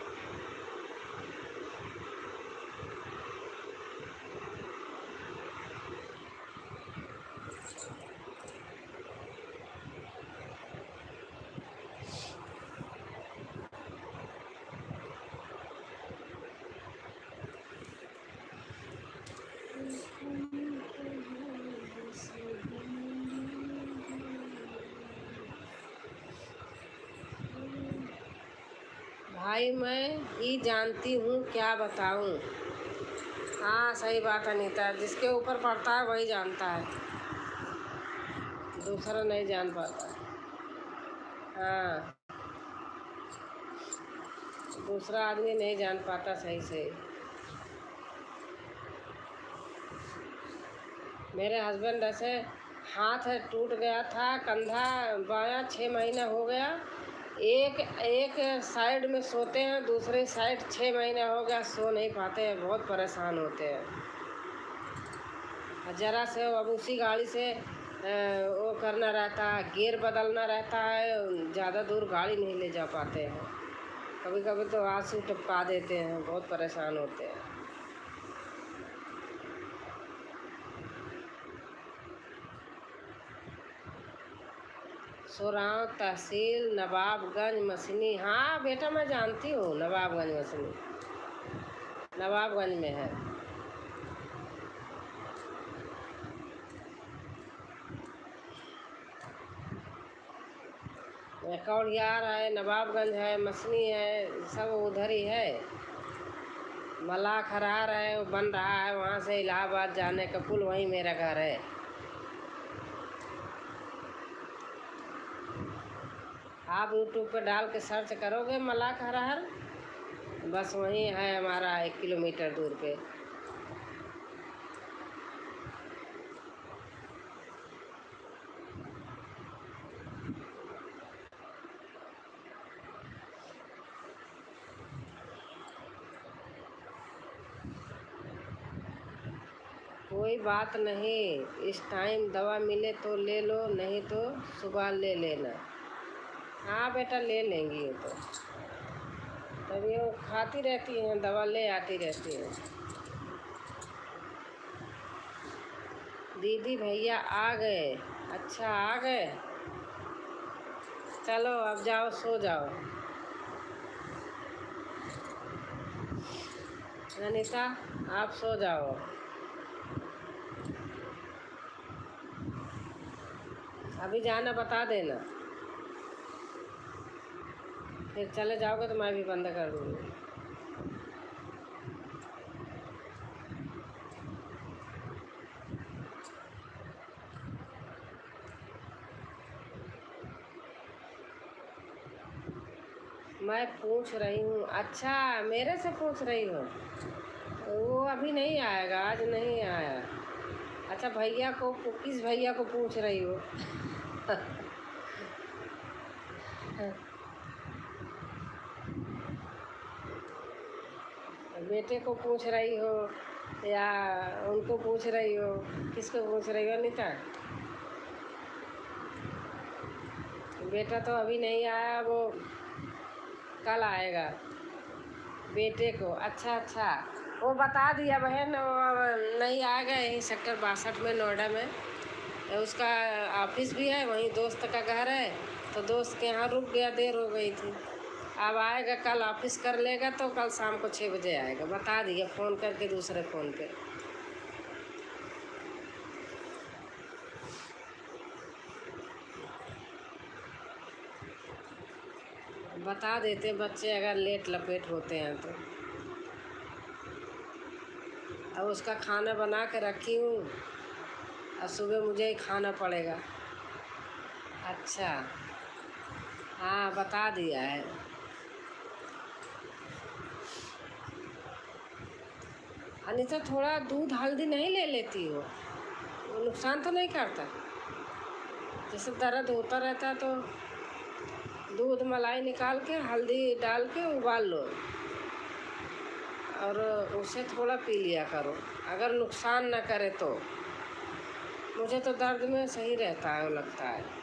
Speaker 1: भाई मैं ही जानती हूँ, क्या बताऊँ। हाँ सही बात है अनीता, जिसके ऊपर पड़ता है वही जानता है, दूसरा नहीं जान पाता। हाँ, दूसरा आदमी नहीं जान पाता सही से। मेरे हस्बैंड ऐसे हाथ टूट गया था, कंधा बायां 6 महीना हो गया, एक एक साइड में सोते हैं, दूसरे साइड 6 महीना हो गया, सो नहीं पाते हैं, बहुत परेशान होते हैं। ज़रा से अब उसी गाड़ी से वो करना रहता है, गियर बदलना रहता है, ज़्यादा दूर गाड़ी नहीं ले जा पाते हैं, कभी कभी तो आंसू टपका देते हैं, बहुत परेशान होते हैं। सोराव तहसील नवाबगंज मसनी। हाँ बेटा मैं जानती हूँ, नवाबगंज मसनी, नवाबगंज में है। कौड़ियार है, नवाबगंज है, मसनी है, सब उधर ही है। मलाखरार है, वो बन रहा है, वहाँ से इलाहाबाद जाने का पुल, वहीं मेरा घर है। आप यूट्यूब पे डाल के सर्च करोगे मलाखरार, बस वहीं है हमारा, 1 किलोमीटर दूर पे। कोई बात नहीं, इस टाइम दवा मिले तो ले लो, नहीं तो सुबह ले लेना। हाँ बेटा ले लेंगी, ये तो तभी वो खाती रहती हैं, दवा ले आती रहती हैं। दीदी भैया आ गए? अच्छा आ गए, चलो अब जाओ, सो जाओ। अनीता आप सो जाओ, अभी जाना बता देना, फिर चले जाओगे तो मैं भी बंद कर दूँगी। मैं पूछ रही हूँ, अच्छा मेरे से पूछ रही हो, वो अभी नहीं आएगा, आज नहीं आया। अच्छा भैया को, किस भैया को पूछ रही हो? बेटे को पूछ रही हो या उनको पूछ रही हो, किसको पूछ रही हो अनीता? बेटा तो अभी नहीं आया, वो कल आएगा बेटे को। अच्छा अच्छा, वो बता दिया बहन, वो नहीं आएगा, यहीं सेक्टर 62 में, नोएडा में उसका ऑफिस भी है, वहीं दोस्त का घर है, तो दोस्त के यहाँ रुक गया, देर हो गई थी। अब आएगा, कल ऑफिस कर लेगा तो कल शाम को 6 बजे आएगा, बता दिया फ़ोन करके दूसरे फ़ोन पे। बता देते बच्चे अगर लेट लपेट होते हैं तो। अब उसका खाना बना के रखी हूँ, अब सुबह मुझे ही खाना पड़ेगा। अच्छा, हाँ बता दिया है। अनीता थोड़ा दूध हल्दी नहीं ले लेती हो? वो नुकसान तो नहीं करता? जैसे दर्द होता रहता है तो दूध मलाई निकाल के हल्दी डाल के उबाल लो और उसे थोड़ा पी लिया करो, अगर नुकसान ना करे तो। मुझे तो दर्द में सही रहता है, वो लगता है।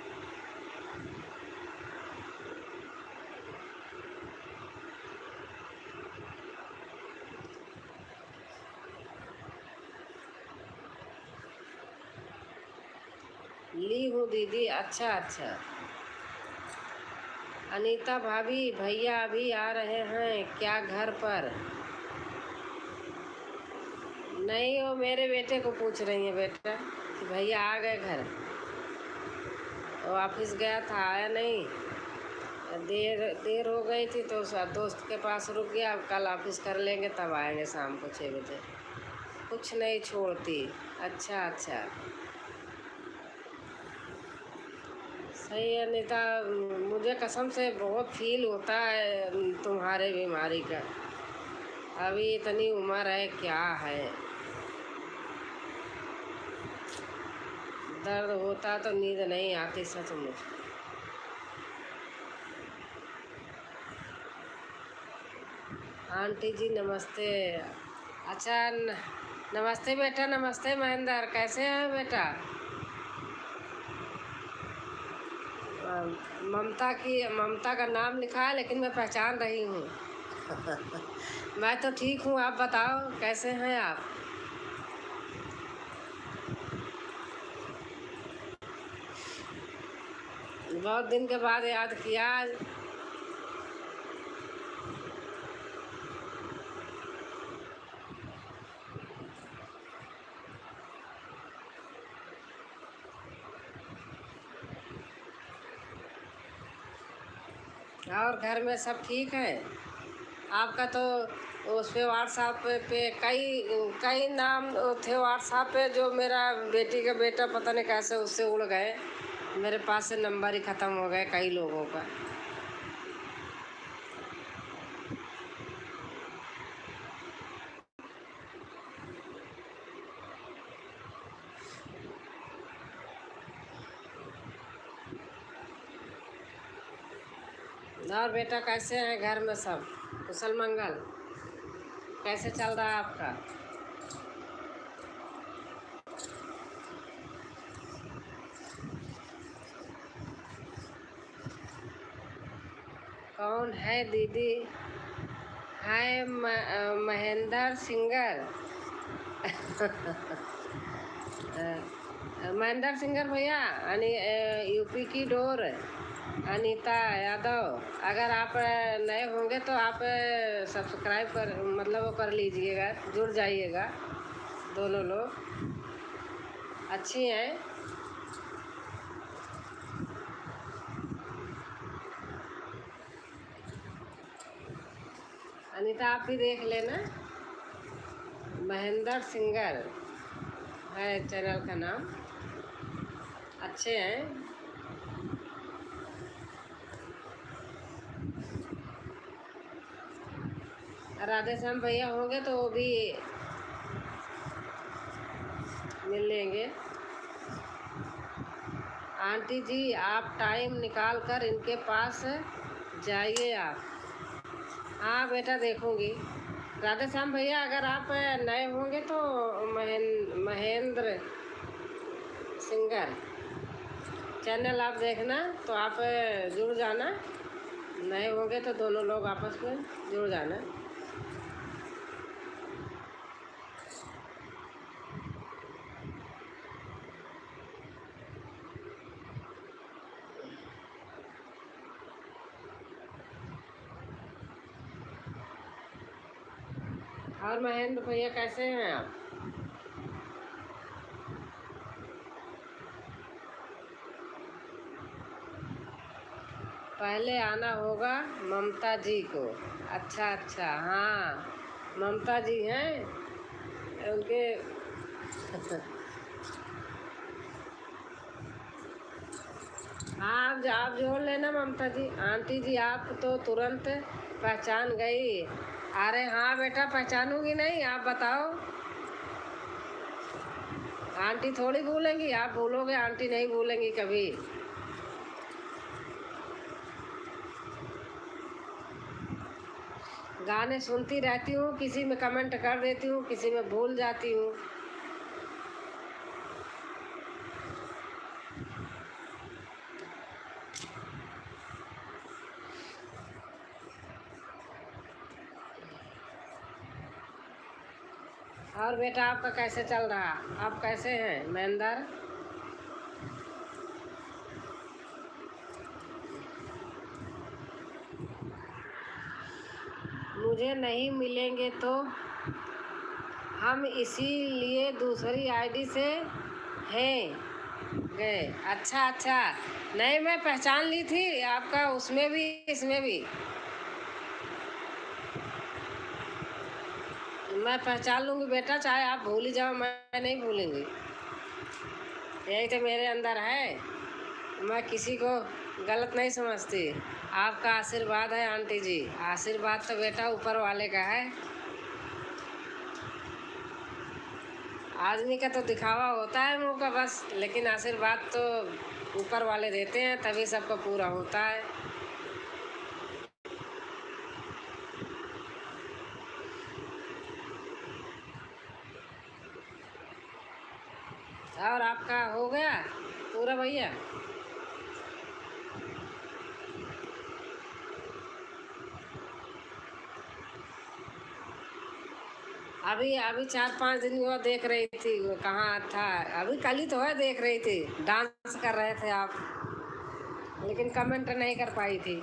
Speaker 1: ली हूँ दीदी। अच्छा अच्छा। अनीता भाभी, भैया अभी आ रहे हैं क्या घर पर? नहीं, वो मेरे बेटे को पूछ रही है बेटा कि भैया आ गए घर। वो ऑफिस गया था, आया नहीं, देर देर हो गई थी तो दोस्त के पास रुक गया। अब कल ऑफिस कर लेंगे तब आएंगे शाम को 6 बजे। कुछ नहीं छोड़ती। अच्छा अच्छा, सही है अनीता। मुझे कसम से बहुत फील होता है तुम्हारे बीमारी का। अभी इतनी उम्र है, क्या है, दर्द होता तो नींद नहीं आती सचमुच। आंटी जी नमस्ते। अच्छा नमस्ते बेटा। नमस्ते महेंद्र, कैसे हैं बेटा? ममता का नाम लिखा है लेकिन मैं पहचान रही हूँ। मैं तो ठीक हूँ, आप बताओ कैसे हैं आप? बहुत दिन के बाद याद किया आज। और घर में सब ठीक है? आपका तो उस पे व्हाट्सएप पे कई कई नाम थे व्हाट्सएप पे, जो मेरा बेटी का बेटा पता नहीं कैसे उससे उड़ गए, मेरे पास से नंबर ही ख़त्म हो गए कई लोगों का। और बेटा कैसे हैं घर में सब? कुशल मंगल? कैसे चल रहा है आपका? कौन है दीदी? है महेंद्र सिंगर। महेंद्र सिंगर भैया, यूपी की डोर अनीता यादव। अगर आप नए होंगे तो आप सब्सक्राइब कर, मतलब वो कर लीजिएगा, जुड़ जाइएगा। दोनों लोग अच्छी हैं। अनीता आप भी देख लेना, महेंद्र सिंगर है चैनल का नाम, अच्छे हैं। राधे श्याम भैया होंगे तो वो भी मिल लेंगे। आंटी जी आप टाइम निकाल कर इनके पास जाइए आप। हाँ बेटा देखूंगी। राधे श्याम भैया अगर आप नए होंगे तो महेंद्र सिंगर चैनल आप देखना, तो आप जुड़ जाना। नए होंगे तो दोनों लोग आपस में जुड़ जाना। और महेंद्र भैया कैसे हैं आप? पहले आना होगा ममता जी को। अच्छा अच्छा, हाँ ममता जी हैं उनके। आप जोड़ लेना ममता जी। आंटी जी आप तो तुरंत पहचान गई। अरे हाँ बेटा, पहचानूंगी नहीं? आप बताओ। आंटी थोड़ी भूलेंगी, आप भूलोगे? आंटी नहीं भूलेंगी कभी। गाने सुनती रहती हूँ, किसी में कमेंट कर देती हूँ, किसी में भूल जाती हूँ। और बेटा आपका कैसे चल रहा? आप कैसे हैं महेंद्र? मुझे नहीं मिलेंगे तो हम इसीलिए दूसरी आईडी से हैं गए। अच्छा अच्छा, नहीं मैं पहचान ली थी आपका, उसमें भी इसमें भी मैं पहचान लूँगी बेटा, चाहे आप भूल ही जाओ, मैं नहीं भूलूंगी। यही तो मेरे अंदर है, मैं किसी को गलत नहीं समझती। आपका आशीर्वाद है आंटी जी। आशीर्वाद तो बेटा ऊपर वाले का है। आदमी का तो दिखावा होता है मुंह का बस, लेकिन आशीर्वाद तो ऊपर वाले देते हैं, तभी सबका पूरा होता है। और आपका हो गया पूरा भैया? अभी अभी 4-5 दिन वो देख रही थी, वो कहाँ था? अभी कल ही तो है, देख रही थी डांस कर रहे थे आप, लेकिन कमेंट नहीं कर पाई थी।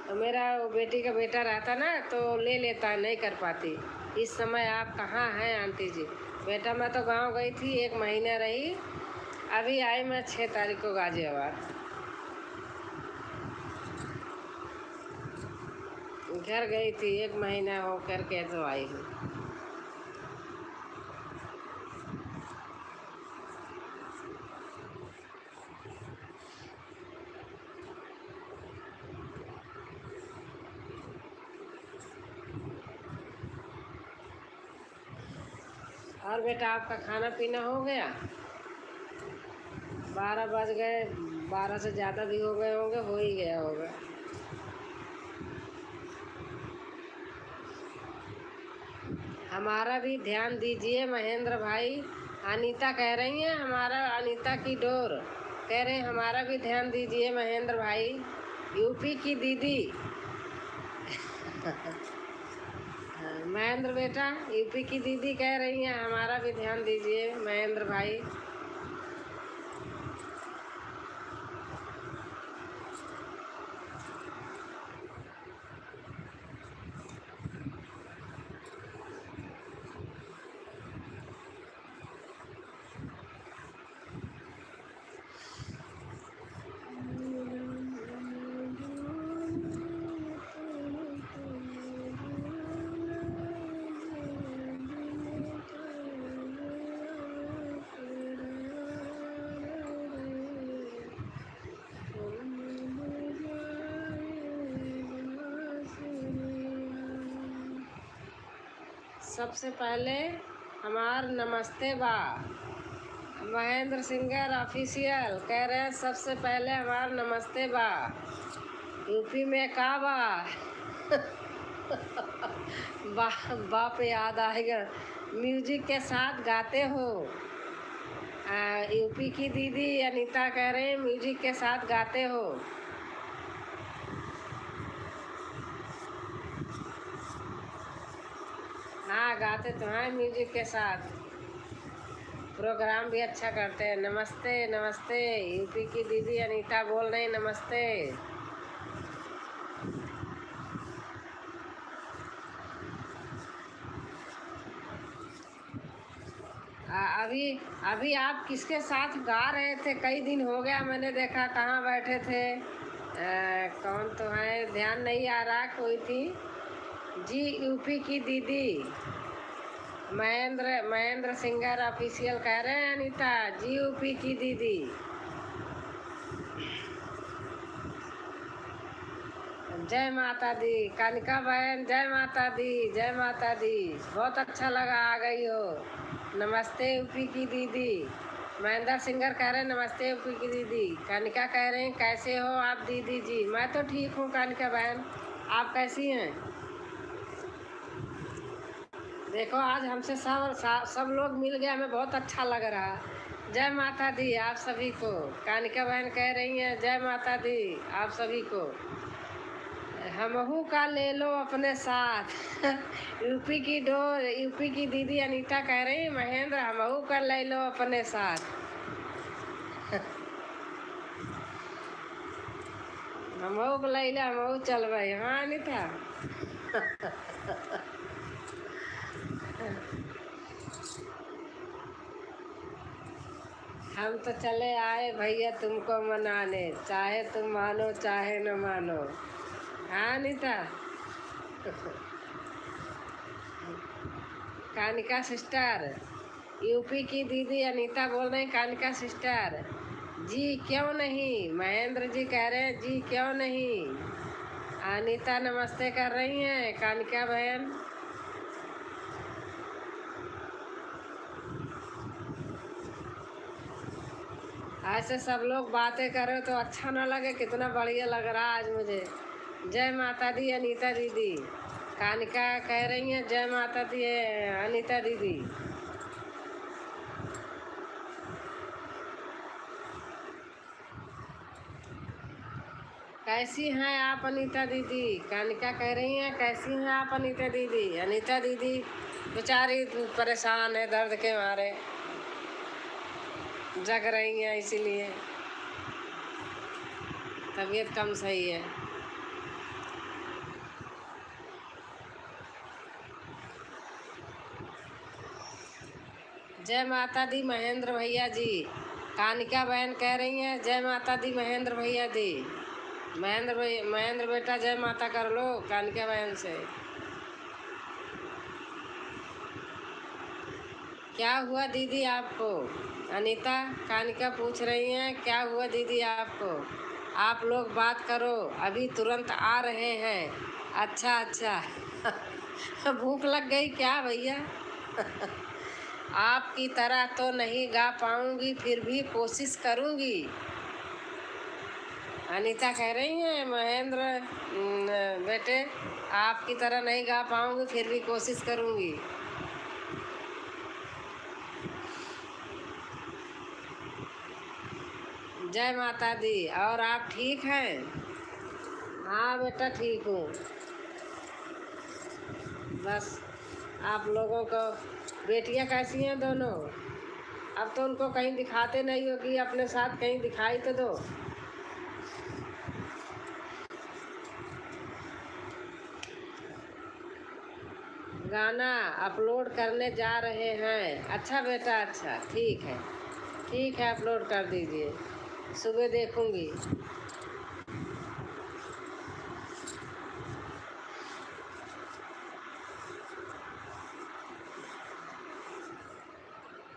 Speaker 1: तो मेरा वो बेटी का बेटा रहता ना तो ले लेता, नहीं कर पाती। इस समय आप कहाँ हैं आंटी जी? बेटा मैं तो गांव गई थी, 1 महीना रही। अभी आई मैं 6 तारीख को गाजियाबाद। घर गई थी, 1 महीना हो करके तो आई हूँ। और बेटा आपका खाना पीना हो गया? 12 बज गए, 12 से ज़्यादा भी हो गए होंगे, हो ही गया होगा। हमारा भी ध्यान दीजिए महेंद्र भाई। अनीता कह रही हैं हमारा, अनीता की डोर कह रहे हैं हमारा भी ध्यान दीजिए महेंद्र भाई। यूपी की दीदी। महेंद्र बेटा, यूपी की दीदी कह रही हैं हमारा भी ध्यान दीजिए महेंद्र भाई। सबसे पहले हमार नमस्ते बा। महेंद्र सिंगर ऑफिशियल कह रहे हैं सबसे पहले हमार नमस्ते बा। यूपी में का बा? बाप याद आएगा, म्यूजिक के साथ गाते हो। यूपी की दीदी अनीता कह रहे हैं म्यूजिक के साथ गाते हो। हाँ गाते तो हैं म्यूजिक के साथ, प्रोग्राम भी अच्छा करते हैं। नमस्ते नमस्ते, यूपी की दीदी अनीता बोल रही नमस्ते। अभी अभी आप किसके साथ गा रहे थे? कई दिन हो गया मैंने देखा, कहाँ बैठे थे? कौन तो है, ध्यान नहीं आ रहा, कोई थी जी। यूपी की दीदी महेंद्र महेंद्र सिंगर ऑफिशियल कह रहे हैं अनीता जी, यूपी की दीदी। जय माता दी कानिका बहन, जय माता दी, जय माता दी। बहुत अच्छा लगा आ गई हो। नमस्ते यूपी की दीदी। महेंद्र सिंगर कह रहे हैं नमस्ते यूपी की दीदी। कानिका कह रहे हैं कैसे हो आप दीदी जी? मैं तो ठीक हूँ कानिका बहन, आप कैसी हैं? देखो आज हमसे सब लोग मिल गए, हमें बहुत अच्छा लग रहा। जय माता दी आप सभी को। कानिका बहन कह रही हैं जय माता दी आप सभी को। हमहू का ले लो अपने साथ। यूपी की दीदी अनीता कह रही महेंद्र हमहू का ले लो अपने साथ। हमहू को ले लो, हमहू चल भाई। हाँ अनीता। हम तो चले आए भैया तुमको मनाने, चाहे तुम मानो चाहे न मानो। हाँ अनीता। कानिका सिस्टर, यूपी की दीदी अनीता बोल रही कानिका सिस्टर जी क्यों नहीं। महेंद्र जी कह रहे हैं जी क्यों नहीं। अनीता नमस्ते कर रही हैं कानिका बहन। ऐसे सब लोग बातें करो तो अच्छा ना लगे? कितना बढ़िया लग रहा आज मुझे। जय माता दी अनीता दीदी। कानिका कह रही हैं जय माता दी अनीता दीदी। कैसी हैं आप अनीता दीदी? कानिका कह रही हैं कैसी हैं आप अनीता दीदी? अनीता दीदी बेचारी परेशान है, दर्द के मारे जग रही हैं, इसीलिए तबीयत कम सही है। जय माता दी महेंद्र भैया जी। कानिका बहन कह रही हैं जय माता दी महेंद्र भैया जी। महेंद्र बेटा जय माता कर लो कानिका बहन से। क्या हुआ दीदी आपको? अनीता कानिका पूछ रही हैं क्या हुआ दीदी आपको? आप लोग बात करो, अभी तुरंत आ रहे हैं। अच्छा अच्छा। भूख लग गई क्या भैया? आपकी तरह तो नहीं गा पाऊंगी, फिर भी कोशिश करूंगी। अनीता कह रही हैं महेंद्र बेटे आपकी तरह नहीं गा पाऊंगी, फिर भी कोशिश करूंगी। जय माता दी। और आप ठीक हैं? हाँ बेटा ठीक हूँ। बस आप लोगों को बेटियाँ कैसी हैं दोनों? अब तो उनको कहीं दिखाते नहीं हो कि अपने साथ कहीं दिखाई तो दो। गाना अपलोड करने जा रहे हैं। अच्छा बेटा अच्छा, ठीक है अपलोड कर दीजिए, सुबह देखूंगी।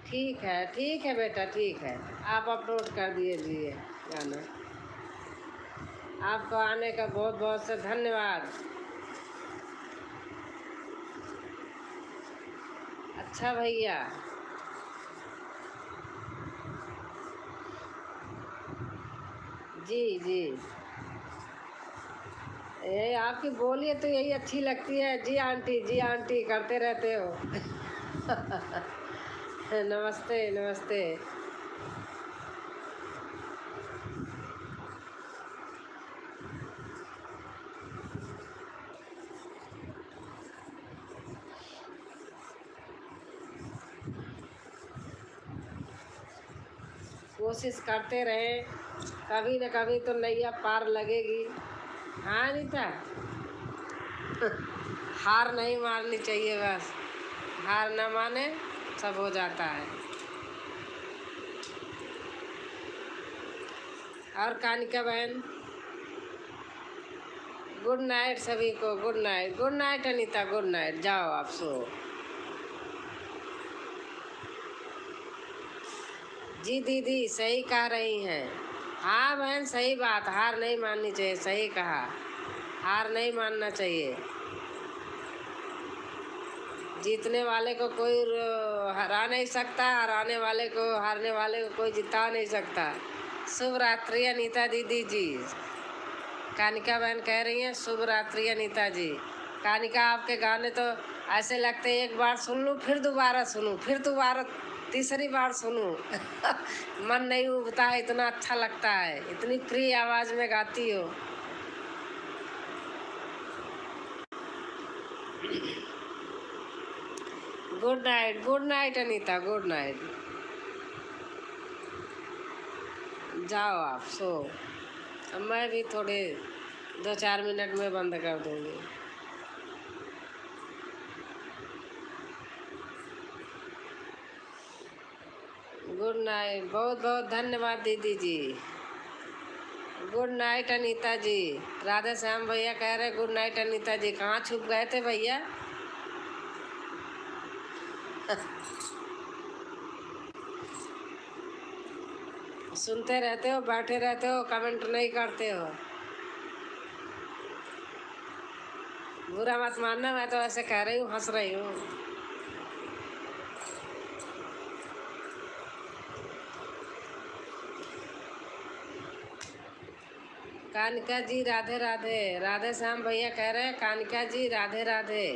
Speaker 1: ठीक है बेटा ठीक है, आप अपलोड कर दीजिए गाना। आपको आने का बहुत बहुत से धन्यवाद। अच्छा भैया। जी जी, ये आपकी बोलिए तो यही अच्छी लगती है। जी आंटी करते रहते हो। नमस्ते नमस्ते। कोशिश करते रहे, कभी न कभी तो नैया पार लगेगी। हाँ अनीता। हार नहीं माननी चाहिए, बस हार न माने सब हो जाता है। और कानिका बहन, गुड नाइट सभी को, good night, good night Anita, good night, जाओ आप सो। जी दीदी सही कह रही हैं। हाँ बहन सही बात, हार नहीं माननी चाहिए, सही कहा, हार नहीं मानना चाहिए। जीतने वाले को कोई हरा नहीं सकता, हराने वाले को, हारने वाले को कोई जिता नहीं सकता। शुभ रात्रि अनीता दीदी जी। कानिका बहन कह रही हैं शुभ रात्रि अनीता जी। कानिका आपके गाने तो ऐसे लगते हैं एक बार सुन लूँ फिर दोबारा सुनूँ, फिर दोबारा तीसरी बार सुनूँ। मन नहीं उबता है, इतना अच्छा लगता है, इतनी प्रिय आवाज़ में गाती हो। Good night Anita, good night, जाओ आप सो। अब मैं भी थोड़े 2-4 मिनट में बंद कर दूँगी। गुड नाइट, बहुत बहुत धन्यवाद दीदी जी। गुड नाइट अनीता जी। राधे श्याम भैया कह रहे गुड नाइट अनीता जी। कहाँ छुप गए थे भैया? सुनते रहते हो, बैठे रहते हो, कमेंट नहीं करते हो। बुरा मत मानना, मैं तो ऐसे कह रही हूँ, हंस रही हूँ। कानिका जी राधे राधे। राधे श्याम भैया कह रहे हैं कानिका जी राधे राधे।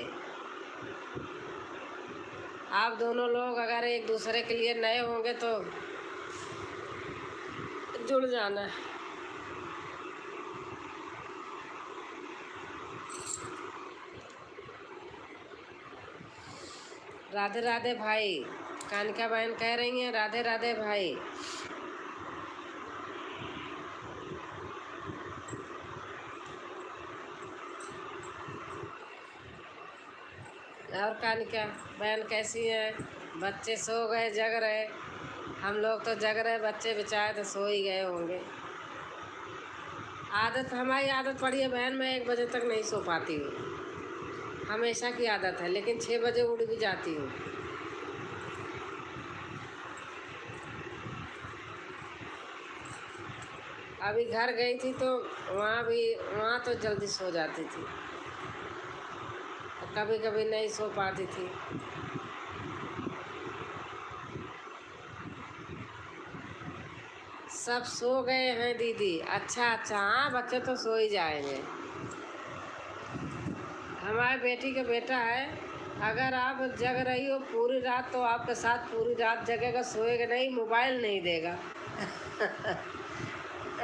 Speaker 1: आप दोनों लोग अगर एक दूसरे के लिए नए होंगे तो जुड़ जाना। राधे राधे भाई। कानिका बहन कह रही हैं राधे राधे भाई। और कानिका बहन कैसी है? बच्चे सो गए, जग रहे? हम लोग तो जग रहे, बच्चे बेचारे तो सो ही गए होंगे। आदत, हमारी आदत पड़ी है बहन, मैं 1 बजे तक नहीं सो पाती हूँ, हमेशा की आदत है, लेकिन 6 बजे उठ भी जाती हूँ। अभी घर गई थी तो वहाँ तो जल्दी सो जाती थी, कभी कभी नहीं सो पाती थी। सब सो गए हैं दीदी। अच्छा अच्छा, हाँ बच्चे तो सो ही जाएंगे। हमारे बेटी का बेटा है, अगर आप जग रही हो पूरी रात तो आपके साथ पूरी रात जगेगा, सोएगा नहीं, मोबाइल नहीं देगा।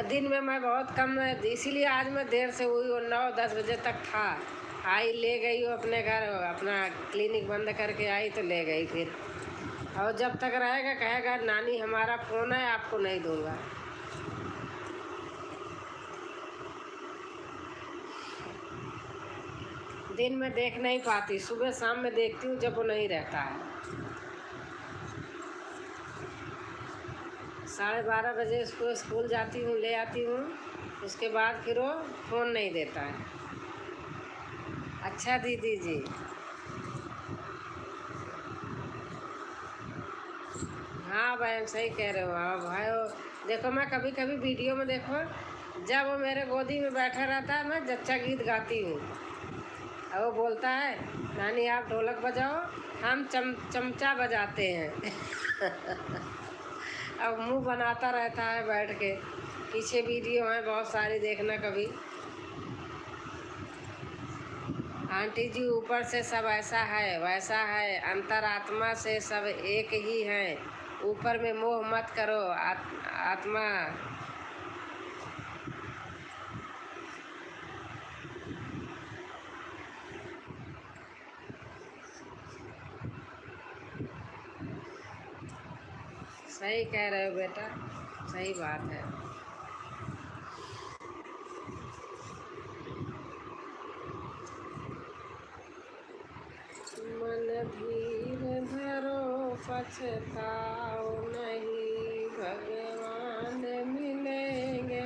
Speaker 1: दिन में मैं बहुत कम, इसीलिए आज मैं देर से हुई और 9-10 बजे तक था। आई, ले गई हो अपने घर, अपना क्लिनिक बंद करके आई तो ले गई फिर। और जब तक रहेगा कहेगा नानी हमारा फ़ोन है, आपको नहीं दूंगा। दिन में देख नहीं पाती, सुबह शाम में देखती हूँ जब वो नहीं रहता है। 12:30 बजे उसको स्कूल जाती हूँ, ले आती हूँ, उसके बाद फिर वो फ़ोन नहीं देता है। अच्छा दीदी जी। हाँ बहन सही कह रहे हो। हाँ भाई, देखो मैं कभी कभी वीडियो में देखो, जब वो मेरे गोदी में बैठा रहता है मैं जच्चा गीत गाती हूँ, और वो बोलता है नानी आप ढोलक बजाओ, हम चमचा बजाते हैं। अब मुंह बनाता रहता है बैठ के। पीछे वीडियो है बहुत सारी, देखना कभी। आंटी जी ऊपर से सब ऐसा है वैसा है, अंतरात्मा से सब एक ही है, ऊपर में मोह मत करो आत्मा। सही कह रहे हो बेटा, सही बात है। मन धीर धरो पछताओ नहीं, भगवान मिलेंगे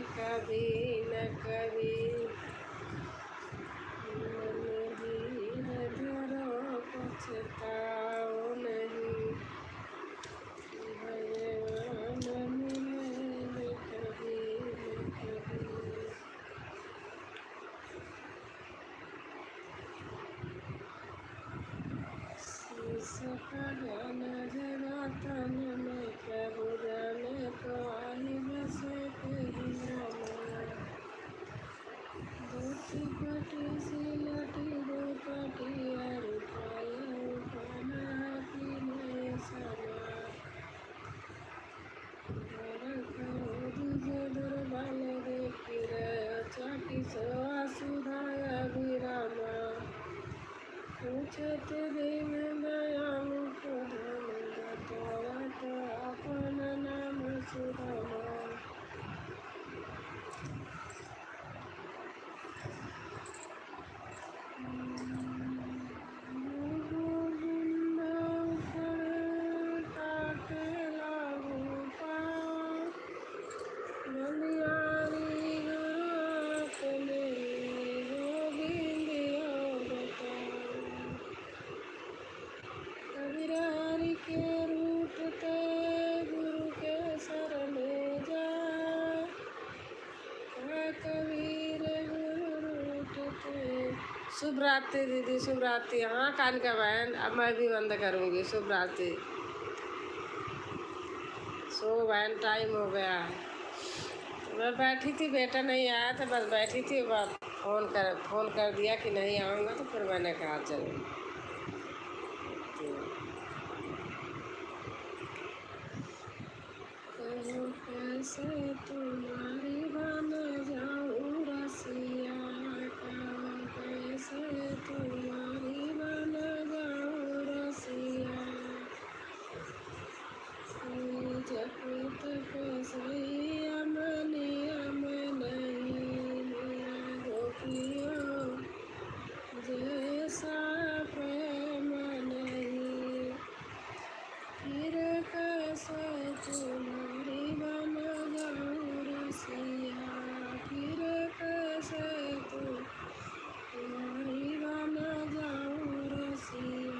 Speaker 1: अगन जगह तन में प्रभु जाने को आई बसे कहीं में दूसरी पटी सी लटी दो पटी और उठाना की नए समा दुर्बल देखी रहे चाटी सो सुधाया विरामा पूछत देव दया मुख धन अपन नाम सुधामा शुभ रात्रि दीदी, शुभ रात्रि। हाँ कालिका बहन, अब मैं भी बंद करूँगी। शुभ रात्रि। सो बहन टाइम हो गया है। मैं बैठी थी, बेटा नहीं आया था, बस बैठी थी। फोन कर दिया कि नहीं आऊँगा, तो फिर मैंने कहा चलो। कैसे तुम्हारी बन जाऊँ रसिया, कैसे तुम्हारी बन जाऊँ रसिया, जब तक सही अमनिया में नहीं मेरा गोपियों जैसा प्रेम नहीं, फिर कैसे तुम्हारी बन जाऊँ रसिया, फिर कैसे तुम्हारी बन जाऊँ रसिया।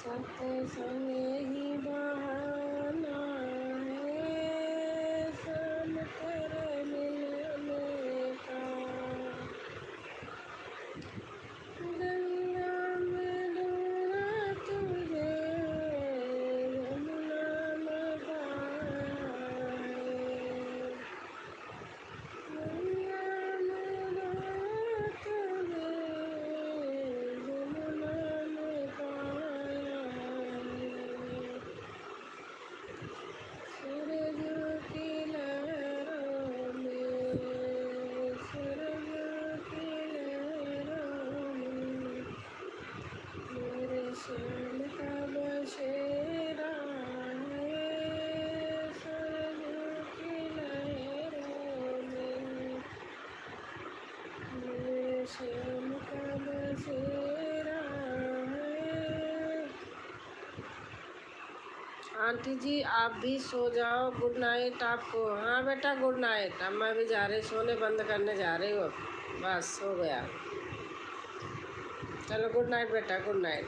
Speaker 1: सत्संग ही बहाना है सन तेरे मिलने का, गंगा में डूबा तुझे यमुना में पाया है, गंगा में डूबा तुझे यमुना में पाया है। आंटी जी आप भी सो जाओ, गुड नाइट आपको। हाँ बेटा गुड नाइट, अब मैं भी जा रही सोने, बंद करने जा रही हूँ, बस हो गया। चलो गुड नाइट बेटा, गुड नाइट।